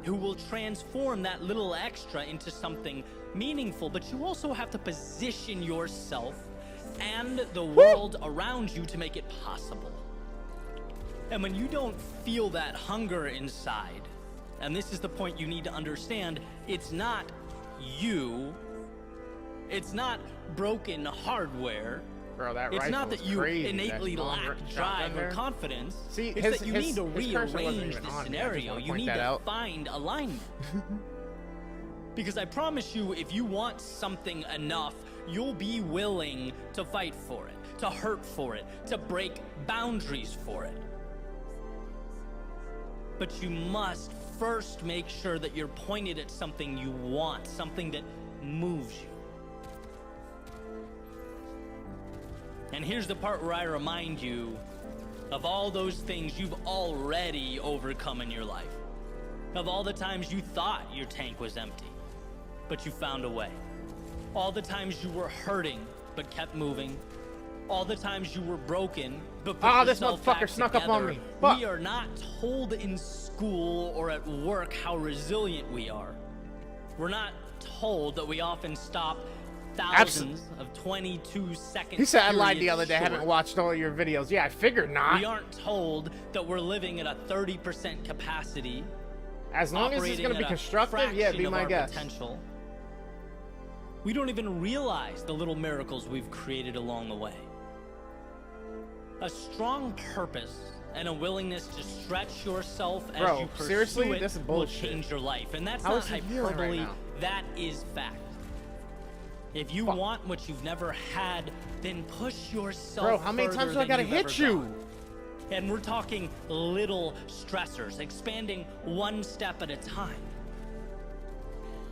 who will transform that little extra into something meaningful. But you also have to position yourself and the world around you to make it possible. And when you don't feel that hunger inside, and this is the point you need to understand, it's not you, it's not broken hardware. Bro, that It's rifle not was that you crazy. innately That long lack shotgun drive or there. confidence. See, it's his- that you his- need to his cursor wasn't rearrange even the on me. I just scenario. wanna You point need that to out. find alignment. Because I promise you, if you want something enough, you'll be willing to fight for it, to hurt for it, to break boundaries for it. But you must first make sure that you're pointed at something you want, something that moves you. And here's the part where I remind you of all those things you've already overcome in your life. Of all the times you thought your tank was empty, but you found a way. All the times you were hurting, but kept moving. All the times you were broken, but put Ah, this yourself back motherfucker snuck up on together. me. Fuck. We are not told in school or at work how resilient we are. We're not told that we often stop thousands of 22-second He said I lied the periods other day. I haven't short. watched all your videos. Yeah, I figured not. We aren't told that we're living at a 30% capacity. As long as it's operating gonna be at a constructive, yeah, fraction be of my our guess. potential. We don't even realize the little miracles we've created along the way. A strong purpose and a willingness to stretch yourself as Bro, you pursue seriously? it This is will bullshit. change your life. And that's How not is he healing right hyperbole, now? that is fact. If you Fuck. want what you've never had, then push yourself Bro, how many further times do I than gotta you've hit ever you? gone. And we're talking little stressors, expanding one step at a time.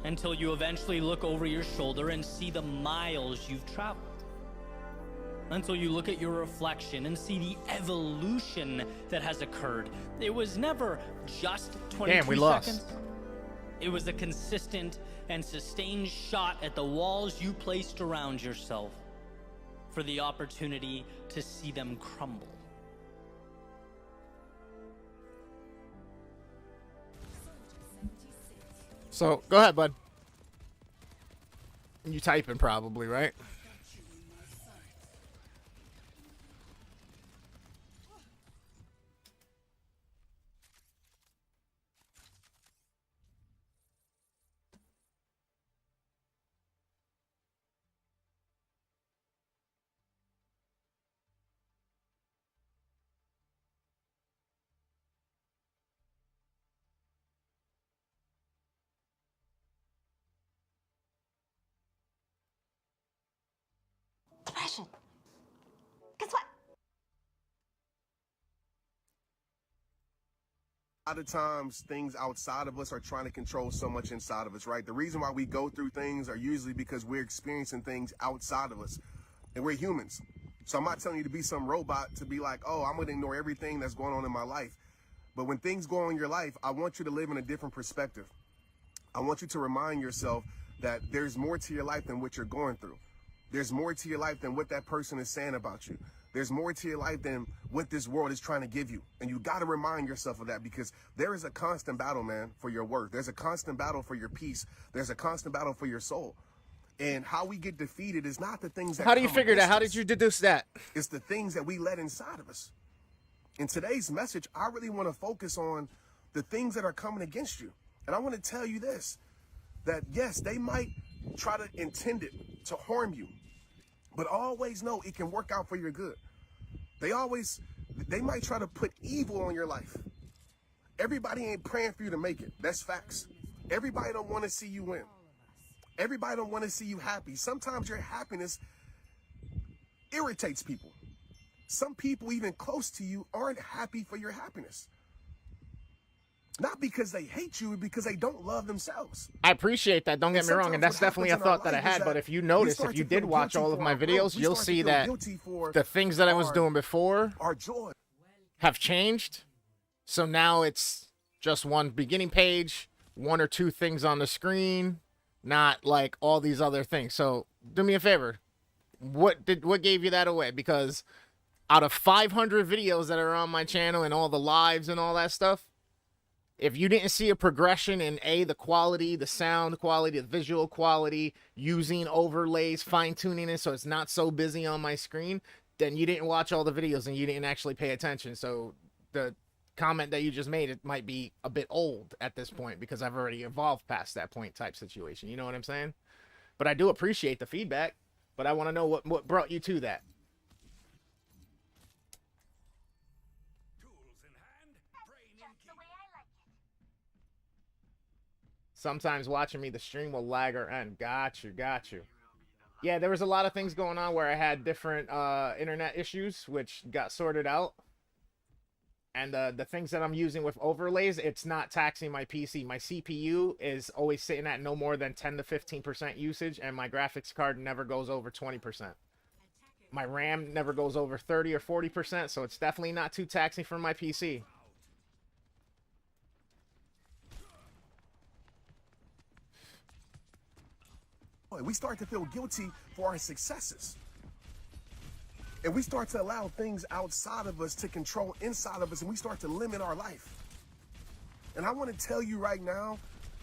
Until you eventually look over your shoulder and see the miles you've traveled. Until you look at your reflection and see the evolution that has occurred. It was never just 22 Damn, we lost. seconds. It was a consistent and sustained shot at the walls you placed around yourself for the opportunity to see them crumble. So, go ahead, bud. You typing probably, right? Depression. Guess what? A lot of times things outside of us are trying to control so much inside of us, right? The reason why we go through things are usually because we're experiencing things outside of us, and we're humans. So I'm not telling you to be some robot to be like, oh, I'm going to ignore everything that's going on in my life. But when things go on in your life, I want you to live in a different perspective. I want you to remind yourself that there's more to your life than what you're going through. There's more to your life than what that person is saying about you. There's more to your life than what this world is trying to give you. And you got to remind yourself of that, because there is a constant battle, man, for your worth. There's a constant battle for your peace. There's a constant battle for your soul. And how we get defeated is not the things that How do you come figure that? against How us. did you deduce that? It's the things that we let inside of us. In today's message, I really want to focus on the things that are coming against you. And I want to tell you this, that yes, they might try to intend it to harm you, but always know it can work out for your good. They might try to put evil on your life. Everybody ain't praying for you to make it. That's facts. Everybody don't want to see you win. Everybody don't want to see you happy. Sometimes your happiness irritates people. Some people even close to you aren't happy for your happiness. Not because they hate you, because they don't love themselves. I appreciate that. Don't get me wrong, and that's definitely a thought that I had. But if you notice, if you did watch all of my videos, you'll see that the things that I was doing before have changed. So now it's just one beginning page, one or two things on the screen, not like all these other things. So do me a favor. What gave you that away? Because out of 500 videos that are on my channel and all the lives and all that stuff, if you didn't see a progression in the quality, the sound quality, the visual quality, using overlays, fine-tuning it so it's not so busy on my screen, then you didn't watch all the videos and you didn't actually pay attention. So the comment that you just made, it might be a bit old at this point, because I've already evolved past that point type situation. You know what I'm saying? But I do appreciate the feedback, but I want to know what brought you to that. Sometimes watching me, the stream will lag or end. Got you. Yeah, there was a lot of things going on where I had different internet issues, which got sorted out. And the things that I'm using with overlays, it's not taxing my PC. My CPU is always sitting at no more than 10 to 15% usage, and my graphics card never goes over 20%. My RAM never goes over 30 or 40%, so it's definitely not too taxing for my PC. We start to feel guilty for our successes. And we start to allow things outside of us to control inside of us, and we start to limit our life. And I want to tell you right now,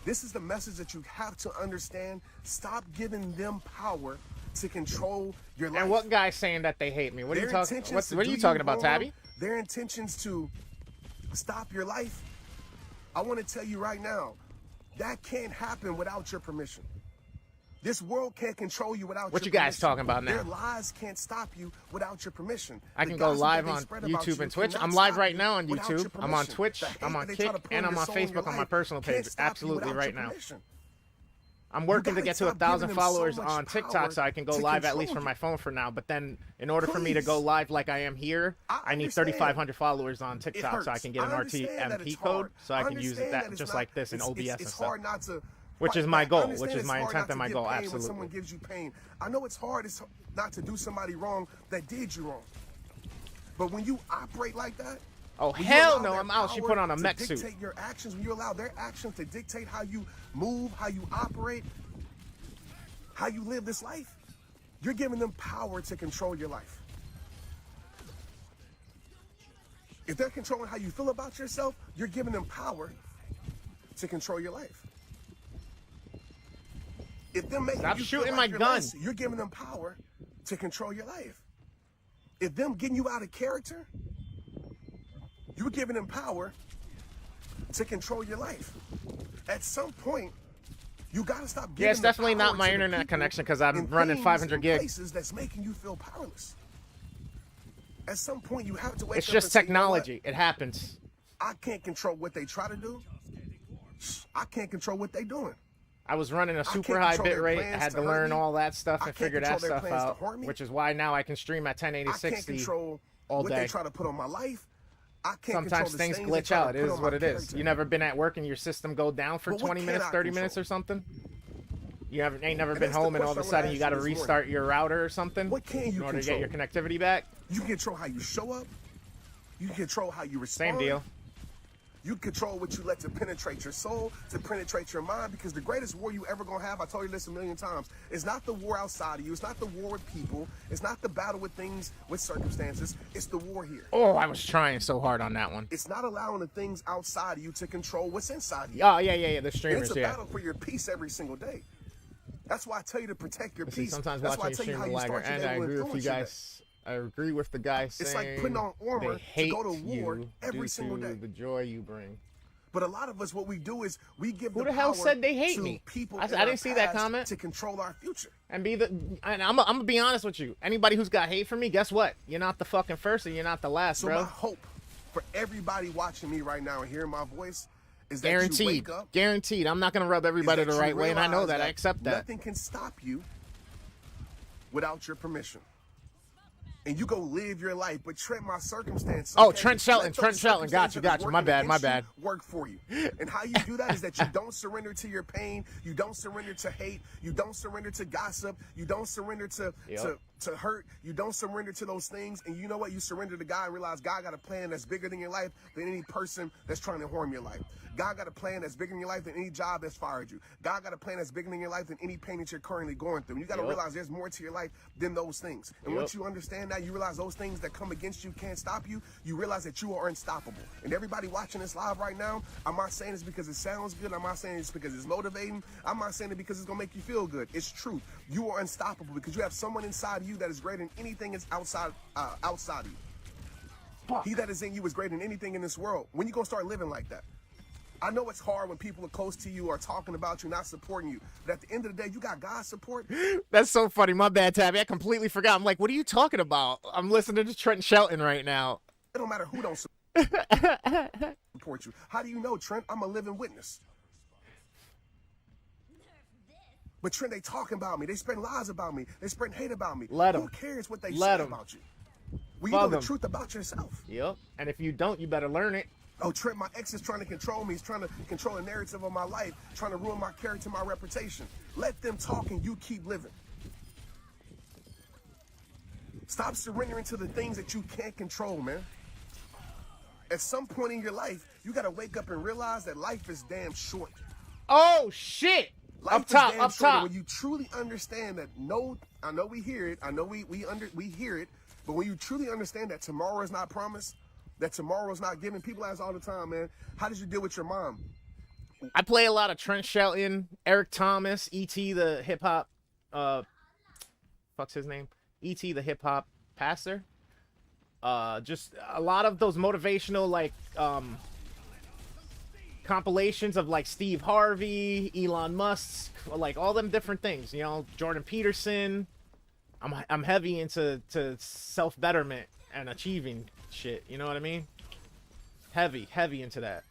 this is the message that you have to understand. Stop giving them power to control your life. And what guy's saying that they hate me? What are you talking? What are you talking about, Tabby? Their intentions to stop your life. I want to tell you right now, that can't happen without your permission. This world can't control you without your permission. What you guys talking about now? Their lies can't stop you without your permission. I can go live on YouTube and Twitch. I'm live right now on YouTube. I'm on Twitch. I'm on Kick, and I'm on Facebook on my personal page. Absolutely right now. I'm working to get to 1,000 followers on TikTok so I can go live at least from my phone for now. But then in order for me to go live like I am here, I need 3,500 followers on TikTok so I can get an RTMP code so I can use that just like this in OBS and stuff. Which is my goal, which is my intent and my goal, absolutely. When someone gives you pain, I know it's hard not to do somebody wrong that did you wrong. But when you operate like that, oh hell no, I'm out. She put on a mech suit. Dictate your actions, when you allow their actions to dictate how you move, how you operate, how you live this life, you're giving them power to control your life. If they're controlling how you feel about yourself, you're giving them power to control your life. If them making Stop you shooting feel my like you're gun. less, you're giving them power to control your life. If them getting you out of character, you're giving them power to control your life. At some point, you gotta stop giving. Yeah, it's definitely not my internet connection because I'm running 500 gigs. Places that's making you feel powerless. At some point, you have to wake It's up just and say, technology. you know It happens. what? I can't control what they try to do. I can't control what they're doing. I was running a super high bit rate. I had to learn all that stuff and can't figure that control their stuff plans to out, harm me. which is why now I can stream at 1080 I can't 60 control all what day. they try to put on my life. I can't Sometimes control the things things glitch that I out. It put is on what my it is. character. You never been at work and your system go down for But what 20 can minutes, I 30 minutes control? or something? You ain't never And been that's the home and all of a question I wanna sudden you ask got to you this restart morning. your router or something What can you in order to get your control? connectivity back? You can control how you show up. You can control how you respond. Same deal. You control what you let to penetrate your soul, to penetrate your mind, because the greatest war you ever gonna have, I told you this a million times, is not the war outside of you. It's not the war with people. It's not the battle with things, with circumstances. It's the war here. Oh, I was trying so hard on that one. It's not allowing the things outside of you to control what's inside of you. Oh, yeah. The And streamers, it's a yeah. battle for your peace every single day. That's why I tell you to protect your See, peace. sometimes That's why I watching tell you you how stream you the lagger, start your and day I will agree with you influence your day. guys. I agree with the guy saying It's like putting on armor they to hate go to war you every due single to day. the joy you bring. But a lot of us, what we do is we give Who the the hell power said they hate to me? people I in didn't our see that past comment. to control our future. And I'm gonna be honest with you. Anybody who's got hate for me, guess what? You're not the fucking first and you're not the last, So bro. my hope for everybody watching me right now and hearing my voice is that Guaranteed. you wake up. Guaranteed. I'm not gonna rub is everybody that the you right way, and I know realize that. I accept that. Nothing can stop you without your permission. And you go live your life, but Trent, my circumstances. Oh, okay, Trent Shelton, let those Trent Shelton. Got you, circumstances got you. My working bad, my against you bad. Work for you. And how you do that is that you don't surrender to your pain. You don't surrender to hate. You don't surrender to gossip. You don't surrender to hurt. You don't surrender to those things. And you know what? You surrender to God and realize God got a plan that's bigger than your life, than any person that's trying to harm your life. God got a plan that's bigger in your life than any job that's fired you. God got a plan that's bigger in your life than any pain that you're currently going through. And you got to realize there's more to your life than those things. And once you understand that, you realize those things that come against you can't stop you. You realize that you are unstoppable. And everybody watching this live right now, I'm not saying this because it sounds good. I'm not saying this because it's motivating. I'm not saying it because it's going to make you feel good. It's truth. You are unstoppable because you have someone inside of you that is greater than anything that's outside of you. He that is in you is greater than anything in this world. When you going to start living like that? I know it's hard when people are close to you are talking about you, not supporting you. But at the end of the day, you got God's support. That's so funny. My bad, Tabby. I completely forgot. I'm like, what are you talking about? I'm listening to Trent Shelton right now. It don't matter who don't support you. How do you know, Trent? I'm a living witness. But Trent, they talking about me. They spread lies about me. They spread hate about me. Let 'em. Who cares what they Let say 'em. about you? Well, you know Fuck the 'em. truth about yourself. Yep. And if you don't, you better learn it. Oh, Trent, my ex is trying to control me. He's trying to control the narrative of my life, trying to ruin my character, my reputation. Let them talk and you keep living. Stop surrendering to the things that you can't control, man. At some point in your life, you got to wake up and realize that life is damn short. Oh, shit. Life Up is top, damn up short. And top. when you truly understand that, I know we hear it. I know we hear it. But when you truly understand that tomorrow is not promised, that tomorrow is not given, people ask all the time, man, how did you deal with your mom? I play a lot of Trent Shelton, Eric Thomas, E.T. the hip hop, fuck's his name? E.T. the hip hop pastor. Just a lot of those motivational, like, compilations of, like, Steve Harvey, Elon Musk, like, all them different things, you know, Jordan Peterson. I'm heavy into self-betterment and achieving shit, you know what I mean? Heavy into that.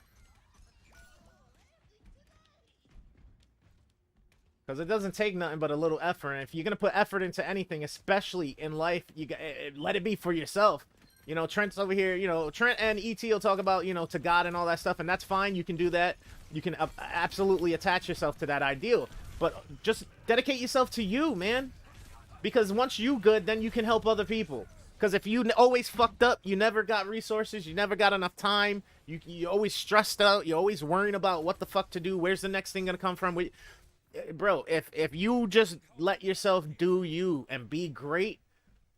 Because it doesn't take nothing but a little effort. And if you're going to put effort into anything, especially in life, you let it be for yourself. You know, Trent's over here, you know, Trent and E.T. will talk about, you know, to God and all that stuff. And that's fine. You can do that. You can absolutely attach yourself to that ideal. But just dedicate yourself to you, man. Because once you good, then you can help other people. Because if you always fucked up, you never got resources, you never got enough time, you always stressed out, you're always worrying about what the fuck to do, where's the next thing gonna come from? Bro, if you just let yourself do you and be great,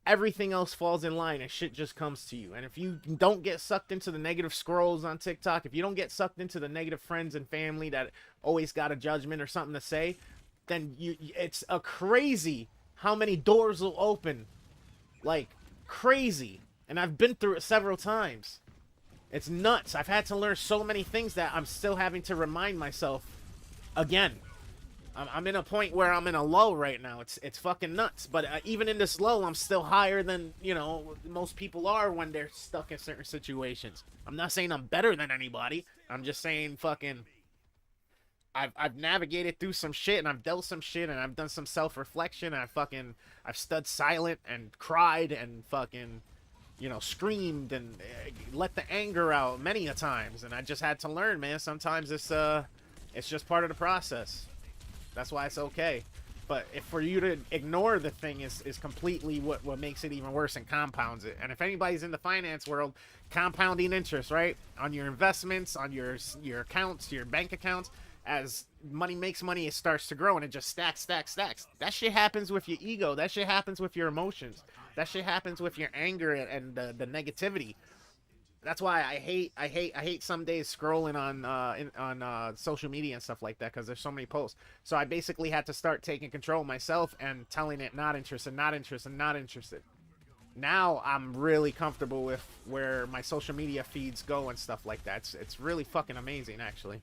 everything else falls in line and shit just comes to you. And if you don't get sucked into the negative scrolls on TikTok, if you don't get sucked into the negative friends and family that always got a judgment or something to say, then it's a crazy how many doors will open. Like, crazy. And I've been through it several times. It's nuts. I've had to learn so many things that I'm still having to remind myself again. I'm in a point where I'm in a low right now. It's fucking nuts. But even in this low, I'm still higher than, you know, most people are when they're stuck in certain situations. I'm not saying I'm better than anybody. I'm just saying fucking I've navigated through some shit and I've dealt some shit and I've done some self-reflection and I've stood silent and cried and fucking you know, screamed and let the anger out many a times, and I just had to learn, man. Sometimes it's just part of the process. That's why it's okay. But if for you to ignore the thing is completely what makes it even worse and compounds it. And if anybody's in the finance world, compounding interest, right, on your investments, on your accounts, your bank accounts, as money makes money, it starts to grow and it just stacks. That shit happens with your ego. That shit happens with your emotions. That shit happens with your anger and the negativity. That's why I hate some days scrolling on social media and stuff like that, because there's so many posts. So I basically had to start taking control myself and telling it not interested. Now I'm really comfortable with where my social media feeds go and stuff like that. It's really fucking amazing, actually.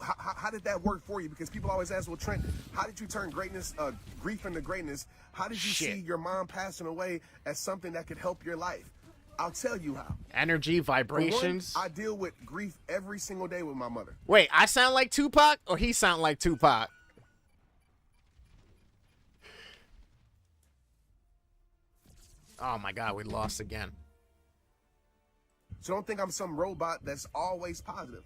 How did that work for you? Because people always ask, well, Trent, how did you turn greatness, grief into greatness? How did you see your mom passing away as something that could help your life? I'll tell you how. Energy, vibrations. For one, I deal with grief every single day with my mother. Wait, I sound like Tupac or he sound like Tupac? Oh my God, we lost again. So don't think I'm some robot that's always positive.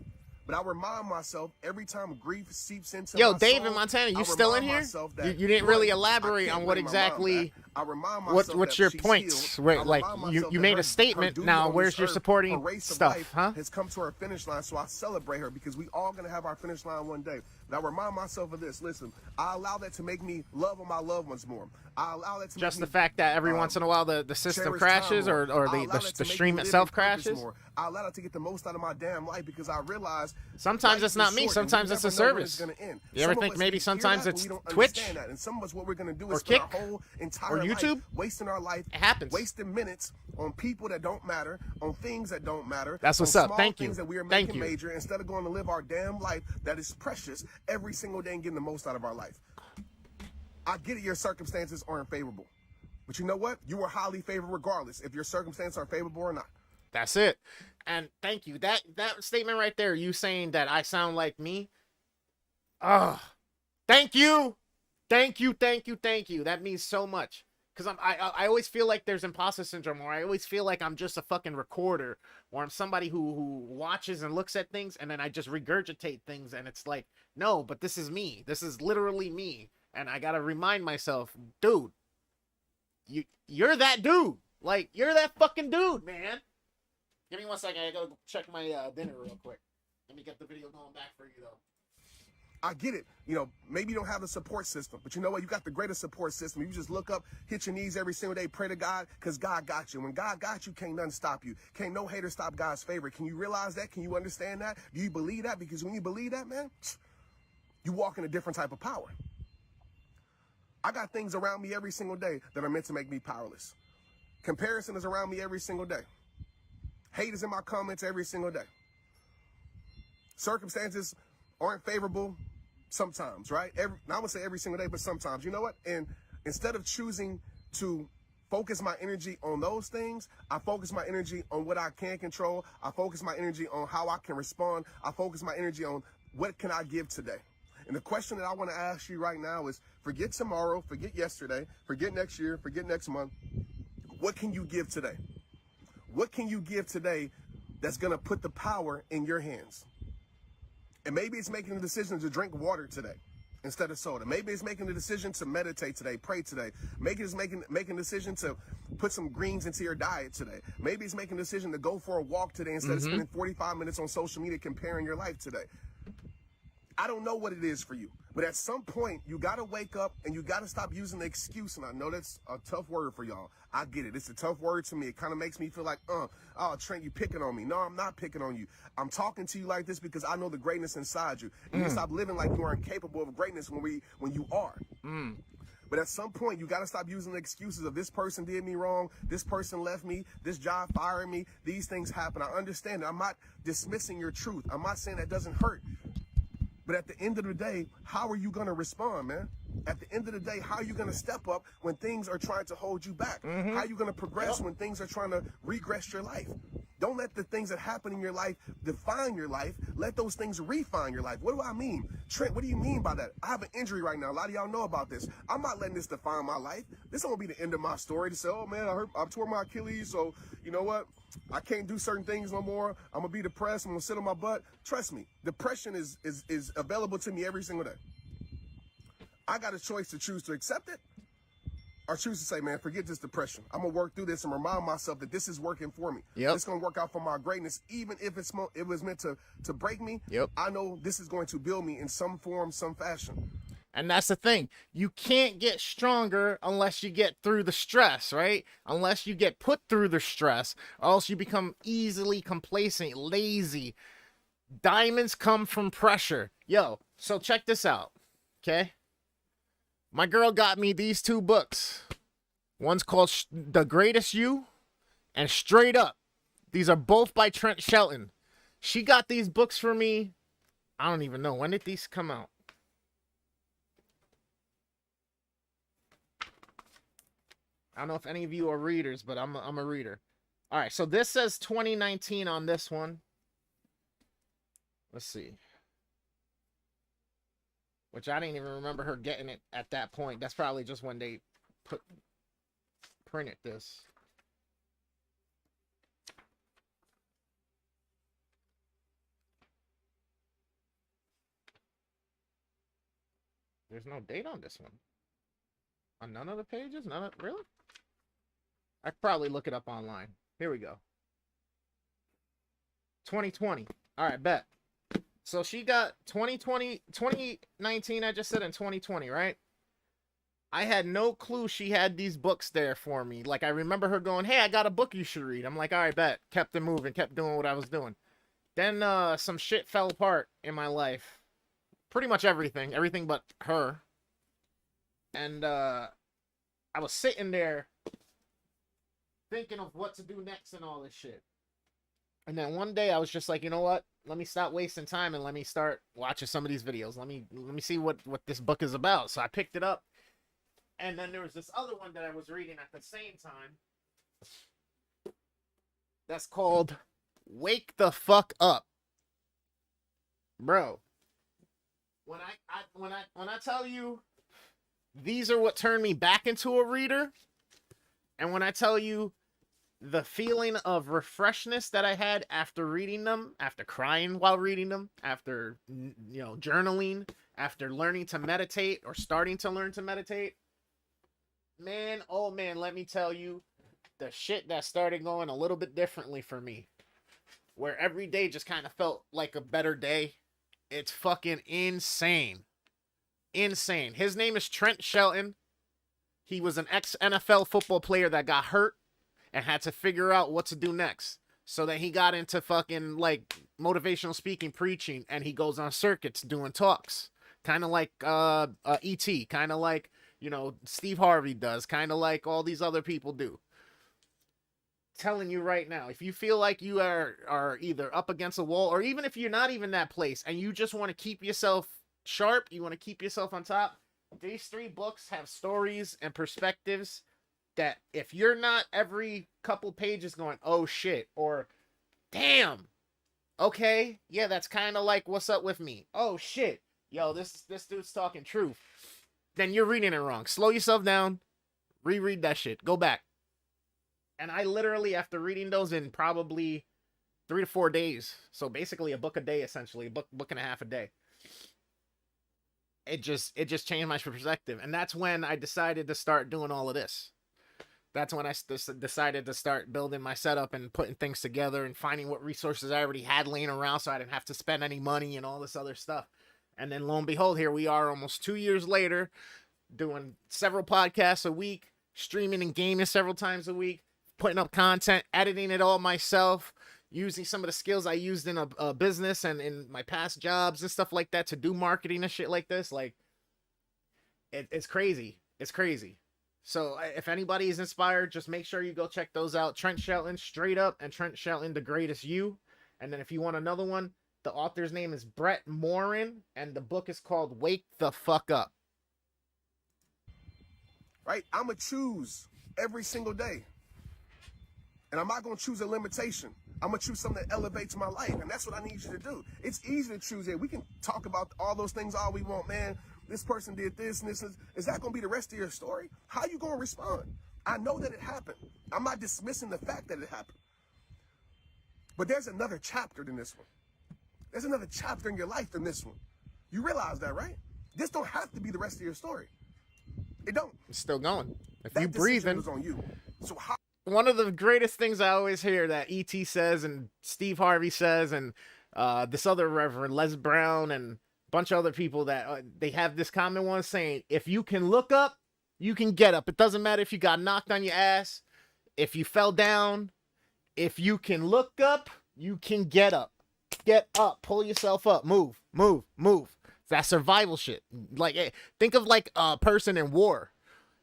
But I remind myself every time grief seeps into my David soul, Montana, you I still in remind here? myself that, You didn't really one, elaborate I can't on what blame my exactly. mom back. I remind myself What's that your she's points? healed. Where, I like remind you myself made that a statement. her duty Now on where's this your earth, supporting her race of stuff, life huh? has come to her finish line, so I celebrate her because we all gonna have our finish line one day. And I remind myself of this. Listen, I allow that to make me love on my loved ones more. I allow that to Just make the me, fact that every once in a while the system cherish crashes time or more. I allow the that to make stream me live itself in purpose crashes. more. I allow that to get the most out of my damn life because I realize Sometimes life it's not is me. short and we Sometimes it's a never know when service. it's gonna end. You ever Some of think us, maybe we hear sometimes that, but it's we don't Twitch? understand that. And some of us, what we're gonna do Or is spend Kick? our whole entire Or life YouTube? wasting our life, It happens. wasting minutes on people that don't matter, on things that don't matter. That's what's on up. small Thank you. things that we are Thank making you. major instead of going to live our damn life that is precious every single day and getting the most out of our life. I get it, your circumstances aren't favorable. But you know what? You are highly favored regardless if your circumstances are favorable or not. That's it. And thank you. That statement right there, you saying that I sound like me. Thank you. That means so much. Because I always feel like there's imposter syndrome, or I always feel like I'm just a fucking recorder, or I'm somebody who watches and looks at things and then I just regurgitate things, and it's like, no, but this is me. This is literally me. And I gotta remind myself, dude, you're that dude. Like, you're that fucking dude, man. Give me 1 second. I gotta go check my dinner real quick. Let me get the video going back for you, though. I get it. You know, maybe you don't have a support system, but you know what? You got the greatest support system. You just look up, hit your knees every single day, pray to God, because God got you. When God got you, can't nothing stop you. Can't no hater stop God's favor. Can you realize that? Can you understand that? Do you believe that? Because when you believe that, man, you walk in a different type of power. I got things around me every single day that are meant to make me powerless. Comparison is around me every single day. Hate is in my comments every single day. Circumstances aren't favorable sometimes, right? I would say every single day, but sometimes. You know what? And instead of choosing to focus my energy on those things, I focus my energy on what I can control. I focus my energy on how I can respond. I focus my energy on what can I give today. And the question that I want to ask you right now is, forget tomorrow, forget yesterday, forget next year, forget next month. What can you give today? What can you give today that's going to put the power in your hands? And maybe it's making the decision to drink water today instead of soda. Maybe it's making the decision to meditate today, pray today. Maybe it's making a decision to put some greens into your diet today. Maybe it's making a decision to go for a walk today instead of spending 45 minutes on social media comparing your life today. I don't know what it is for you, but at some point you got to wake up and you got to stop using the excuse. And I know that's a tough word for y'all. I get it. It's a tough word to me. It kind of makes me feel like, oh, Trent, you picking on me. No, I'm not picking on you. I'm talking to you like this because I know the greatness inside you. And you stop living like you are incapable of greatness when you are. But at some point, you got to stop using the excuses of this person did me wrong, this person left me, this job fired me. These things happen. I understand it. I'm not dismissing your truth. I'm not saying that doesn't hurt. But at the end of the day, how are you going to respond, man? At the end of the day, how are you going to step up when things are trying to hold you back? How are you going to progress when things are trying to regress your life? Don't let the things that happen in your life define your life. Let those things refine your life. What do I mean? Trent, what do you mean by that? I have an injury right now. A lot of y'all know about this. I'm not letting this define my life. This won't be the end of my story to say, oh man, I tore my Achilles, so you know what? I can't do certain things no more. I'm gonna be depressed. I'm gonna sit on my butt. Trust me, depression is available to me every single day. I got a choice to choose to accept it or choose to say, man, forget this depression. I'm gonna work through this and remind myself that this is working for me. Yep. It's gonna work out for my greatness, even if it was meant to break me. Yep. I know this is going to build me in some form, some fashion. And that's the thing. You can't get stronger unless you get through the stress, right? Unless you get put through the stress, or else you become easily complacent, lazy. Diamonds come from pressure. Yo, so check this out, okay? My girl got me these 2 books. One's called The Greatest You and Straight Up. These are both by Trent Shelton. She got these books for me. I don't even know. When did these come out? I don't know if any of you are readers, but I'm a reader. All right, so this says 2019 on this one. Let's see. Which I didn't even remember her getting it at that point. That's probably just when they printed this. There's no date on this one. On none of the pages? Really? I could probably look it up online. Here we go. 2020. All right, bet. So she got 2019, I just said, in 2020, right? I had no clue she had these books there for me. Like, I remember her going, hey, I got a book you should read. I'm like, all right, bet. Kept it moving, kept doing what I was doing. Then some shit fell apart in my life. Pretty much everything but her. And I was sitting there thinking of what to do next and all this shit. And then one day I was just like, you know what? Let me stop wasting time and let me start watching some of these videos. Let me see what this book is about. So I picked it up. And then there was this other one that I was reading at the same time. That's called Wake the Fuck Up. Bro. When I tell you these are what turned me back into a reader, and when I tell you the feeling of refreshness that I had after reading them, after crying while reading them, after, you know, journaling, after learning to meditate or starting to learn to meditate, man, oh man, let me tell you, the shit that started going a little bit differently for me, where every day just kind of felt like a better day. It's fucking insane. Insane. His name is Trent Shelton. He was an ex-NFL football player that got hurt and had to figure out what to do next. So then he got into fucking, like, motivational speaking, preaching, and he goes on circuits doing talks. Kind of like E.T., kind of like, you know, Steve Harvey does, kind of like all these other people do. Telling you right now, if you feel like you are either up against a wall, or even if you're not even that place and you just want to keep yourself sharp, you want to keep yourself on top, these 3 books have stories and perspectives that if you're not every couple pages going, oh shit, or damn, okay, yeah, that's kind of like what's up with me, oh shit, yo, this dude's talking truth, then you're reading it wrong. Slow yourself down, reread that shit, go back. And I literally, after reading those in probably 3 to 4 days, so basically a book a day, essentially, a book and a half a day, it just changed my perspective. And that's when I decided to start doing all of this. That's when I decided to start building my setup and putting things together and finding what resources I already had laying around so I didn't have to spend any money and all this other stuff. And then lo and behold, here we are almost 2 years later, doing several podcasts a week, streaming and gaming several times a week, putting up content, editing it all myself, using some of the skills I used in a business and in my past jobs and stuff like that to do marketing and shit like this. Like, it's crazy. It's crazy. So if anybody is inspired, just make sure you go check those out. Trent Shelton, Straight Up, and Trent Shelton, The Greatest You. And then if you want another one, the author's name is Brett Morin, and the book is called Wake the Fuck Up. Right? I'm going to choose every single day. And I'm not going to choose a limitation. I'm gonna choose something that elevates my life, and that's what I need you to do. It's easy to choose it. We can talk about all those things all we want, man. This person did this and this. Is that gonna be the rest of your story? How you gonna respond? I know that it happened. I'm not dismissing the fact that it happened. But there's another chapter than this one. There's another chapter in your life than this one. You realize that, right? This don't have to be the rest of your story. It don't. It's still going. If That you breathing, decision was on you. So how? one of the greatest things I always hear that E.T. says and Steve Harvey says and this other Reverend Les Brown and a bunch of other people that they have this common one saying, if you can look up, you can get up. It doesn't matter if you got knocked on your ass, if you fell down. If you can look up, you can get up. Get up. Pull yourself up. Move. Move. Move. That's survival shit. Like, think of like a person in war.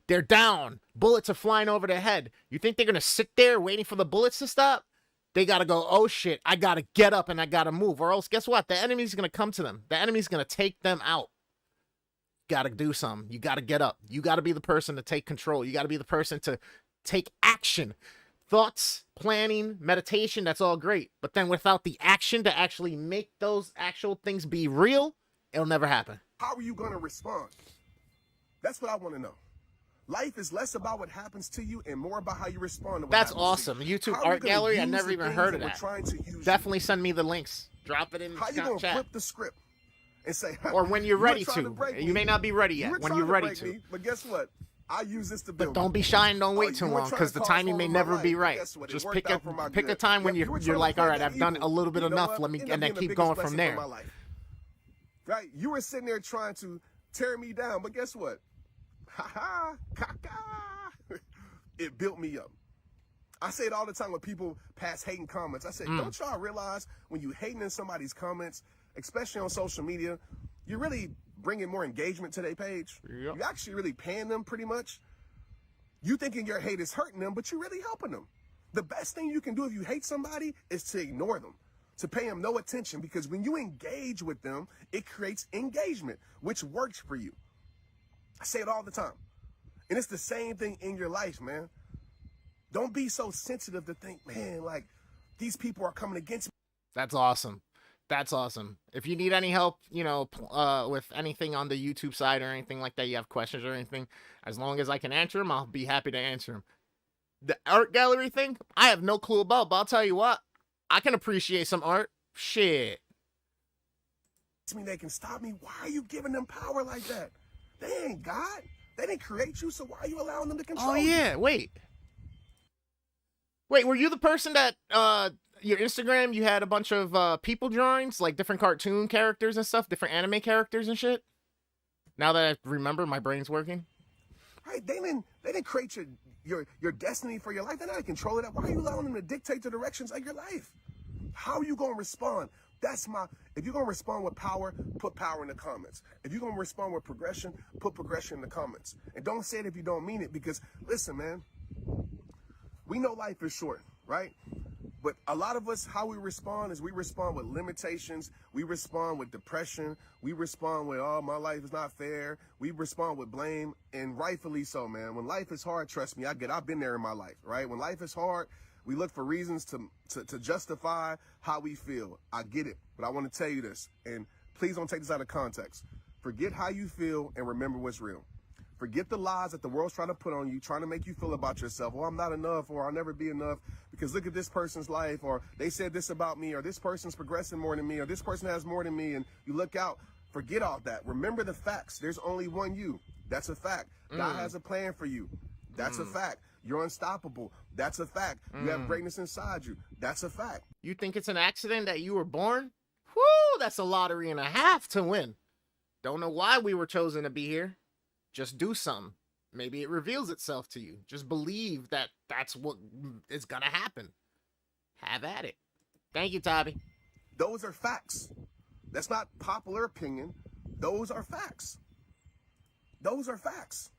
They're down. Bullets are flying over their head. You think they're going to sit there waiting for the bullets to stop? They got to go, oh shit, I got to get up and I got to move. Or else, guess what? The enemy's going to come to them. The enemy's going to take them out. Got to do something. You got to get up. You got to be the person to take control. You got to be the person to take action. Thoughts, planning, meditation, that's all great. But then without the action to actually make those actual things be real, it'll never happen. How are you going to respond? That's what I want to know. Life is less about what happens to you and more about how you respond to what That's happens awesome. to you. YouTube How are you art gonna gallery, I use never the even things heard of we're that. trying to use Definitely send me the links. Drop it in the How you gonna chat. flip the script and say, Or when you're "You were ready trying to. break You me. may not be ready You yet. were When trying you're ready break to. me, but guess what? I use this to But build. don't be shy and don't wait too you were long, trying because to the cause timing all may of my never life, be but right. guess what? It Just worked pick out for my a good. time when Yep, you were you're trying like, to all play right, I've that done evil. a little bit You know enough. what? Let me, Ended up and then being the keep biggest going blessing from of there. my life. Right? You were sitting there trying to tear me down, but guess what? Ha ha, caca. It built me up. I say it all the time when people pass hating comments. I say, don't y'all realize when you hating in somebody's comments, especially on social media, you're really bringing more engagement to their page. Yep. You're actually really paying them pretty much. You thinking your hate is hurting them, but you're really helping them. The best thing you can do if you hate somebody is to ignore them, to pay them no attention, because when you engage with them, it creates engagement, which works for you. I say it all the time. And it's the same thing in your life, man. Don't be so sensitive to think, man, like these people are coming against me. That's awesome. That's awesome. If you need any help, you know, with anything on the YouTube side or anything like that, you have questions or anything, as long as I can answer them, I'll be happy to answer them. The art gallery thing, I have no clue about, but I'll tell you what, I can appreciate some art. Shit. They can stop me. Why are you giving them power like that? They ain't God. They didn't create you, so why are you allowing them to control Oh, you? yeah. Wait, were you the person that, your Instagram, you had a bunch of people drawings, like different cartoon characters and stuff, different anime characters and shit? Now that I remember, my brain's working. Right? They didn't create your destiny for your life. They're not in control of that. Why are you allowing them to dictate the directions of your life? How are you going to respond? If you're going to respond with power, put power in the comments. If you're going to respond with progression, put progression in the comments. And don't say it if you don't mean it, because listen, man, we know life is short, right? But a lot of us, how we respond is we respond with limitations. We respond with depression. We respond with, oh, my life is not fair. We respond with blame, and rightfully so, man. When life is hard, trust me, I've been there in my life, right? When life is hard, we look for reasons to justify how we feel. I get it, but I want to tell you this, and please don't take this out of context. Forget how you feel and remember what's real. Forget the lies that the world's trying to put on you, trying to make you feel about yourself. Oh, I'm not enough, or I'll never be enough because look at this person's life, or they said this about me, or this person's progressing more than me, or this person has more than me, and you look out. Forget all that. Remember the facts. There's only one you. That's a fact. God has a plan for you. That's a fact. You're unstoppable. That's a fact. You have greatness inside you. That's a fact. You think it's an accident that you were born? Whoo, that's a lottery and a half to win. Don't know why we were chosen to be here. Just do something. Maybe it reveals itself to you. Just believe that that's what is going to happen. Have at it. Thank you, Tabby. Those are facts. That's not popular opinion. Those are facts. Those are facts.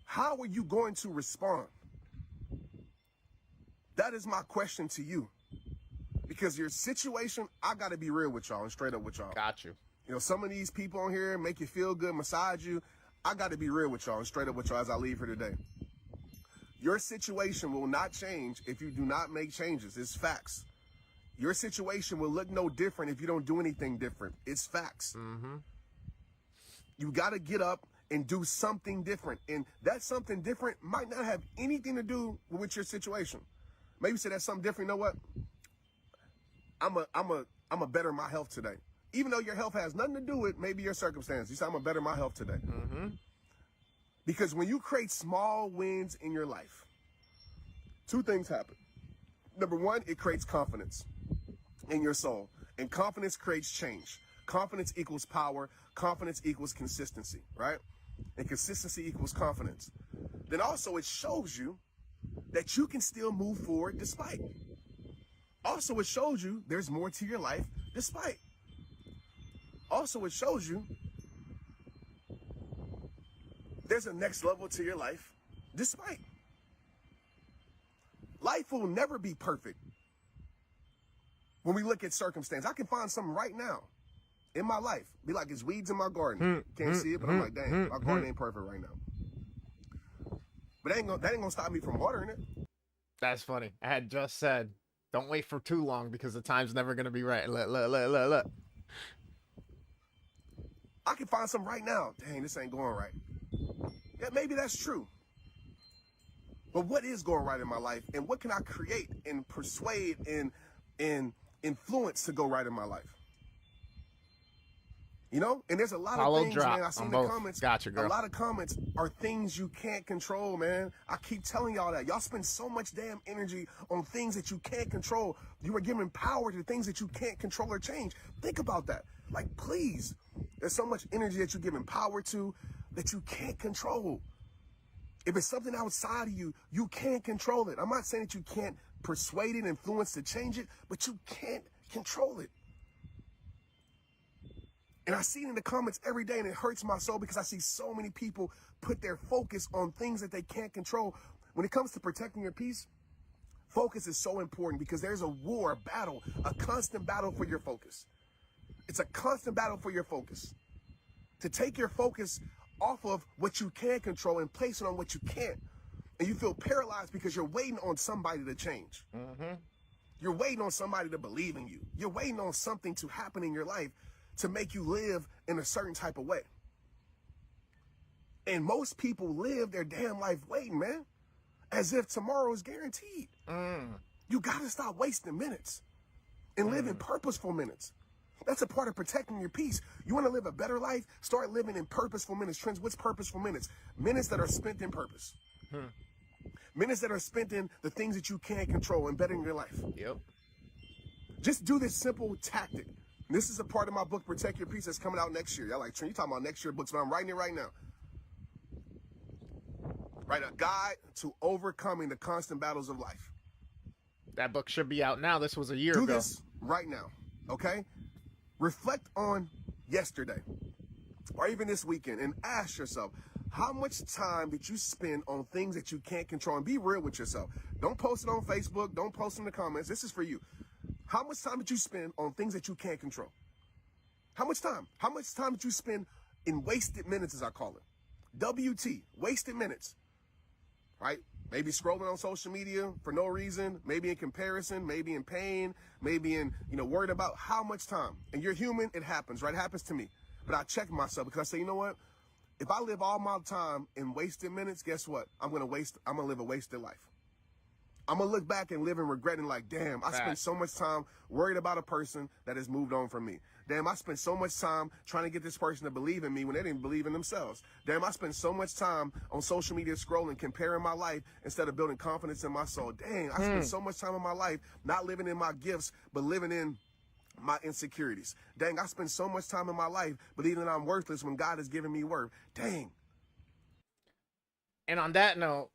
How are you going to respond? That is my question to you. Because your situation, I got to be real with y'all and straight up with y'all. Got you. You know, some of these people on here make you feel good, massage you. I got to be real with y'all and straight up with y'all as I leave here today. Your situation will not change if you do not make changes. It's facts. Your situation will look no different if you don't do anything different. It's facts. You got to get up and do something different. And that something different might not have anything to do with your situation. Maybe say that's something different. You know what? I'm a better my health today. Even though your health has nothing to do with maybe your circumstance. You say, I'm a better my health today. Because when you create small wins in your life, two things happen. Number one, it creates confidence in your soul. And confidence creates change. Confidence equals power. Confidence equals consistency, right? And consistency equals confidence. Then also it shows you that you can still move forward despite. Also, it shows you there's more to your life despite. Also, it shows you there's a next level to your life despite. Life will never be perfect. When we look at circumstance, I can find something right now in my life. Be like, it's weeds in my garden. Can't see it, but I'm like, dang, my garden ain't perfect right now. But that ain't gonna stop me from watering it. That's funny. I had just said, don't wait for too long because the time's never gonna be right. Look. I can find something right now. Dang, this ain't going right. Yeah, maybe that's true. But what is going right in my life, and what can I create and persuade and influence to go right in my life? You know, and there's a lot of things, man. I see in the comments. Gotcha, girl. A lot of comments are things you can't control, man. I keep telling y'all that. Y'all spend so much damn energy on things that you can't control. You are giving power to things that you can't control or change. Think about that. Like, please. There's so much energy that you're giving power to that you can't control. If it's something outside of you, you can't control it. I'm not saying that you can't persuade it, influence to change it, but you can't control it. And I see it in the comments every day, and it hurts my soul because I see so many people put their focus on things that they can't control. When it comes to protecting your peace, focus is so important because there's a war, a battle, a constant battle for your focus. It's a constant battle for your focus. To take your focus off of what you can control and place it on what you can't. And you feel paralyzed because you're waiting on somebody to change. You're waiting on somebody to believe in you. You're waiting on something to happen in your life to make you live in a certain type of way. And most people live their damn life waiting, man, as if tomorrow is guaranteed. You got to stop wasting minutes and live in purposeful minutes. That's a part of protecting your peace. You want to live a better life? Start living in purposeful minutes. Trends, what's purposeful minutes? Minutes that are spent in purpose. Minutes that are spent in the things that you can't control and bettering your life. Just do this simple tactic. This is a part of my book, Protect Your Peace, that's coming out next year. Y'all like, Trent, you talking about next year books, but I'm writing it right now. Write a guide to overcoming the constant battles of life. That book should be out now. This was a year ago. Do this right now, okay? Reflect on yesterday or even this weekend and ask yourself, how much time did you spend on things that you can't control? And be real with yourself. Don't post it on Facebook. Don't post it in the comments. This is for you. How much time did you spend on things that you can't control? How much time? How much time did you spend in wasted minutes, as I call it? WT, wasted minutes, right? Maybe scrolling on social media for no reason, maybe in comparison, maybe in pain, maybe in, worried about how much time. And you're human, it happens, right? It happens to me. But I check myself because I say, you know what? If I live all my time in wasted minutes, guess what? I'm going to live a wasted life. I'm going to look back and live in regretting like, damn, I spent so much time worried about a person that has moved on from me. Damn, I spent so much time trying to get this person to believe in me when they didn't believe in themselves. Damn, I spent so much time on social media scrolling, comparing my life instead of building confidence in my soul. Dang, I spent so much time in my life not living in my gifts, but living in my insecurities. Dang, I spent so much time in my life believing that I'm worthless when God has given me worth. Dang. And on that note,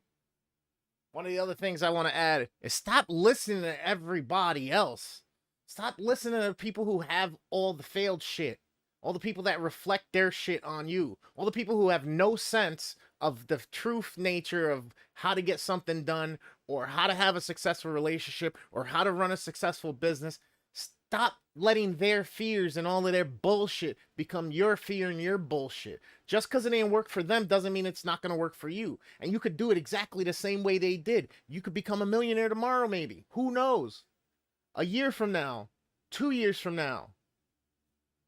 one of the other things I want to add is stop listening to everybody else. Stop listening to people who have all the failed shit. All the people that reflect their shit on you. All the people who have no sense of the truth nature of how to get something done or how to have a successful relationship or how to run a successful business. Stop letting their fears and all of their bullshit become your fear and your bullshit. Just because it ain't work for them doesn't mean it's not going to work for you. And you could do it exactly the same way they did. You could become a millionaire tomorrow, maybe. Who knows? A year from now, 2 years from now,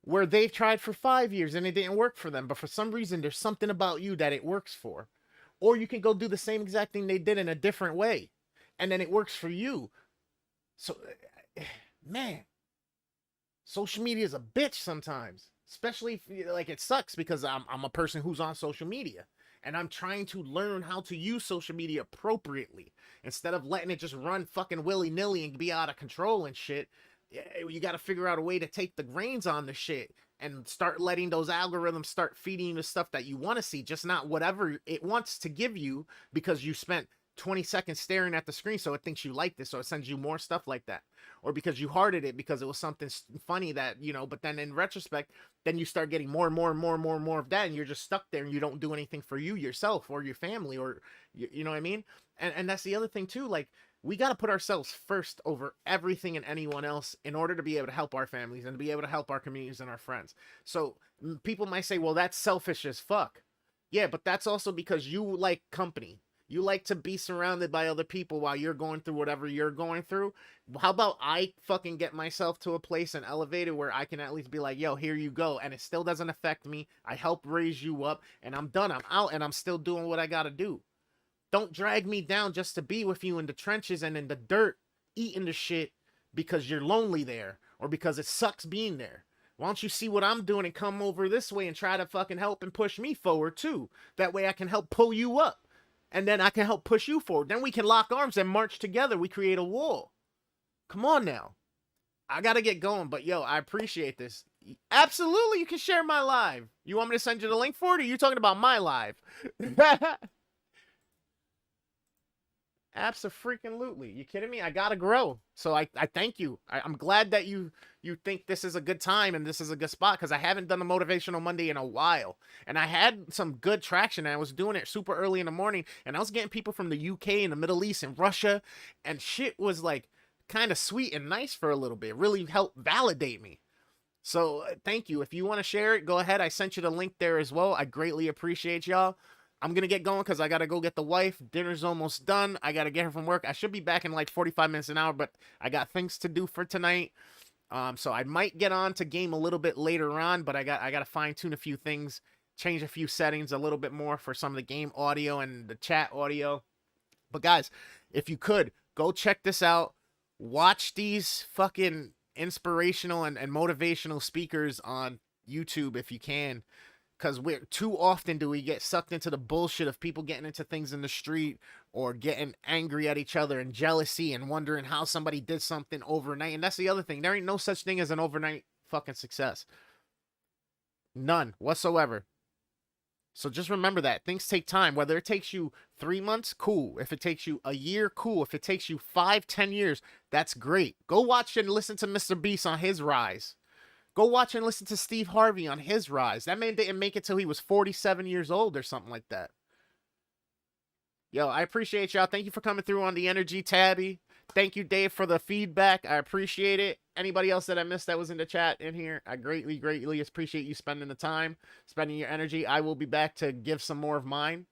where they've tried for 5 years and it didn't work for them. But for some reason, there's something about you that it works for. Or you can go do the same exact thing they did in a different way. And then it works for you. So, man. Social media is a bitch sometimes, especially if, like, it sucks because I'm a person who's on social media and I'm trying to learn how to use social media appropriately instead of letting it just run fucking willy-nilly and be out of control and shit. You got to figure out a way to take the reins on the shit and start letting those algorithms start feeding you the stuff that you want to see, just not whatever it wants to give you because you spent 20 seconds staring at the screen, so it thinks you like this, so it sends you more stuff like that. Or because you hearted it because it was something funny that, you know, but then in retrospect, then you start getting more of that, and you're just stuck there and you don't do anything for you yourself or your family, or you know what I mean? And that's the other thing too, like, we got to put ourselves first over everything and anyone else in order to be able to help our families and to be able to help our communities and our friends. So people might say, well, that's selfish as fuck. Yeah, but that's also because you like company. You like to be surrounded by other people while you're going through whatever you're going through. How about I fucking get myself to a place and elevated where I can at least be like, yo, here you go. And it still doesn't affect me. I help raise you up and I'm done. I'm out and I'm still doing what I got to do. Don't drag me down just to be with you in the trenches and in the dirt, eating the shit because you're lonely there or because it sucks being there. Why don't you see what I'm doing and come over this way and try to fucking help and push me forward too? That way I can help pull you up. And then I can help push you forward. Then we can lock arms and march together. We create a wall. Come on now. I got to get going. But, yo, I appreciate this. Absolutely, you can share my live. You want me to send you the link for it? Or are you talking about my live? Abso-freaking-lutely. You kidding me? I got to grow. So I thank you. I'm glad that you think this is a good time and this is a good spot because I haven't done a Motivational Monday in a while. And I had some good traction. And I was doing it super early in the morning. And I was getting people from the UK and the Middle East and Russia. And shit was like kind of sweet and nice for a little bit. It really helped validate me. So thank you. If you want to share it, go ahead. I sent you the link there as well. I greatly appreciate y'all. I'm going to get going because I got to go get the wife. Dinner's almost done. I got to get her from work. I should be back in like 45 minutes an hour, but I got things to do for tonight. So I might get on to game a little bit later on, but I got to fine tune a few things, change a few settings a little bit more for some of the game audio and the chat audio. But guys, if you could, go check this out. Watch these fucking inspirational and motivational speakers on YouTube if you can. Because too often do we get sucked into the bullshit of people getting into things in the street or getting angry at each other and jealousy and wondering how somebody did something overnight. And that's the other thing. There ain't no such thing as an overnight fucking success. None whatsoever. So just remember that. Things take time. Whether it takes you 3 months, cool. If it takes you a year, cool. If it takes you 5, 10 years, that's great. Go watch and listen to Mr. Beast on his rise. Go watch and listen to Steve Harvey on his rise. That man didn't make it till he was 47 years old or something like that. Yo, I appreciate y'all. Thank you for coming through on the Energy Tabby. Thank you, Dave, for the feedback. I appreciate it. Anybody else that I missed that was in the chat in here, I greatly appreciate you spending the time, spending your energy. I will be back to give some more of mine.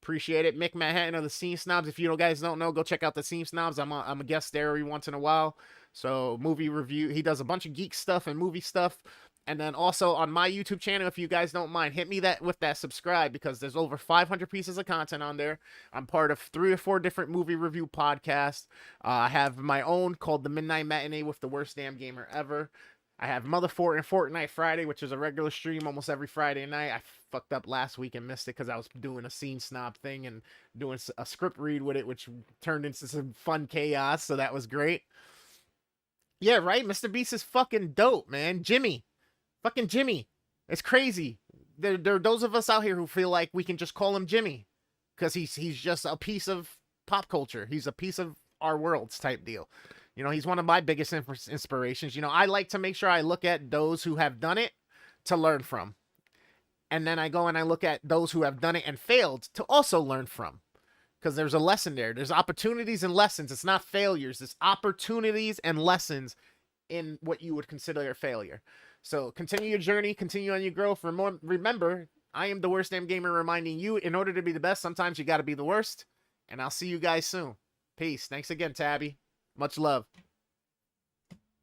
Appreciate it. Mick Manhattan of the Scene Snobs. If you guys don't know, go check out the Scene Snobs. I'm a guest there every once in a while. So movie review. He does a bunch of geek stuff and movie stuff. And then also on my YouTube channel, if you guys don't mind, hit me with that subscribe because there's over 500 pieces of content on there. I'm part of 3 or 4 different movie review podcasts. I have my own called The Midnight Matinee with the Worst Damn Gamer Ever. I have Mother Fort and Fortnite Friday, which is a regular stream almost every Friday night. I fucked up last week and missed it because I was doing a Scene Snob thing and doing a script read with it, which turned into some fun chaos, so that was great. Yeah, right? Mr. Beast is fucking dope, man. Jimmy. Fucking Jimmy. It's crazy. There are those of us out here who feel like we can just call him Jimmy because he's just a piece of pop culture. He's a piece of our worlds type deal. You know, he's one of my biggest inspirations. You know, I like to make sure I look at those who have done it to learn from. And then I go and I look at those who have done it and failed to also learn from. Because there's a lesson there. There's opportunities and lessons. It's not failures. It's opportunities and lessons in what you would consider a failure. So continue your journey, continue on your growth. Remember, I am the Worst Damn Gamer reminding you, in order to be the best, sometimes you got to be the worst. And I'll see you guys soon. Peace. Thanks again, Tabby. Much love.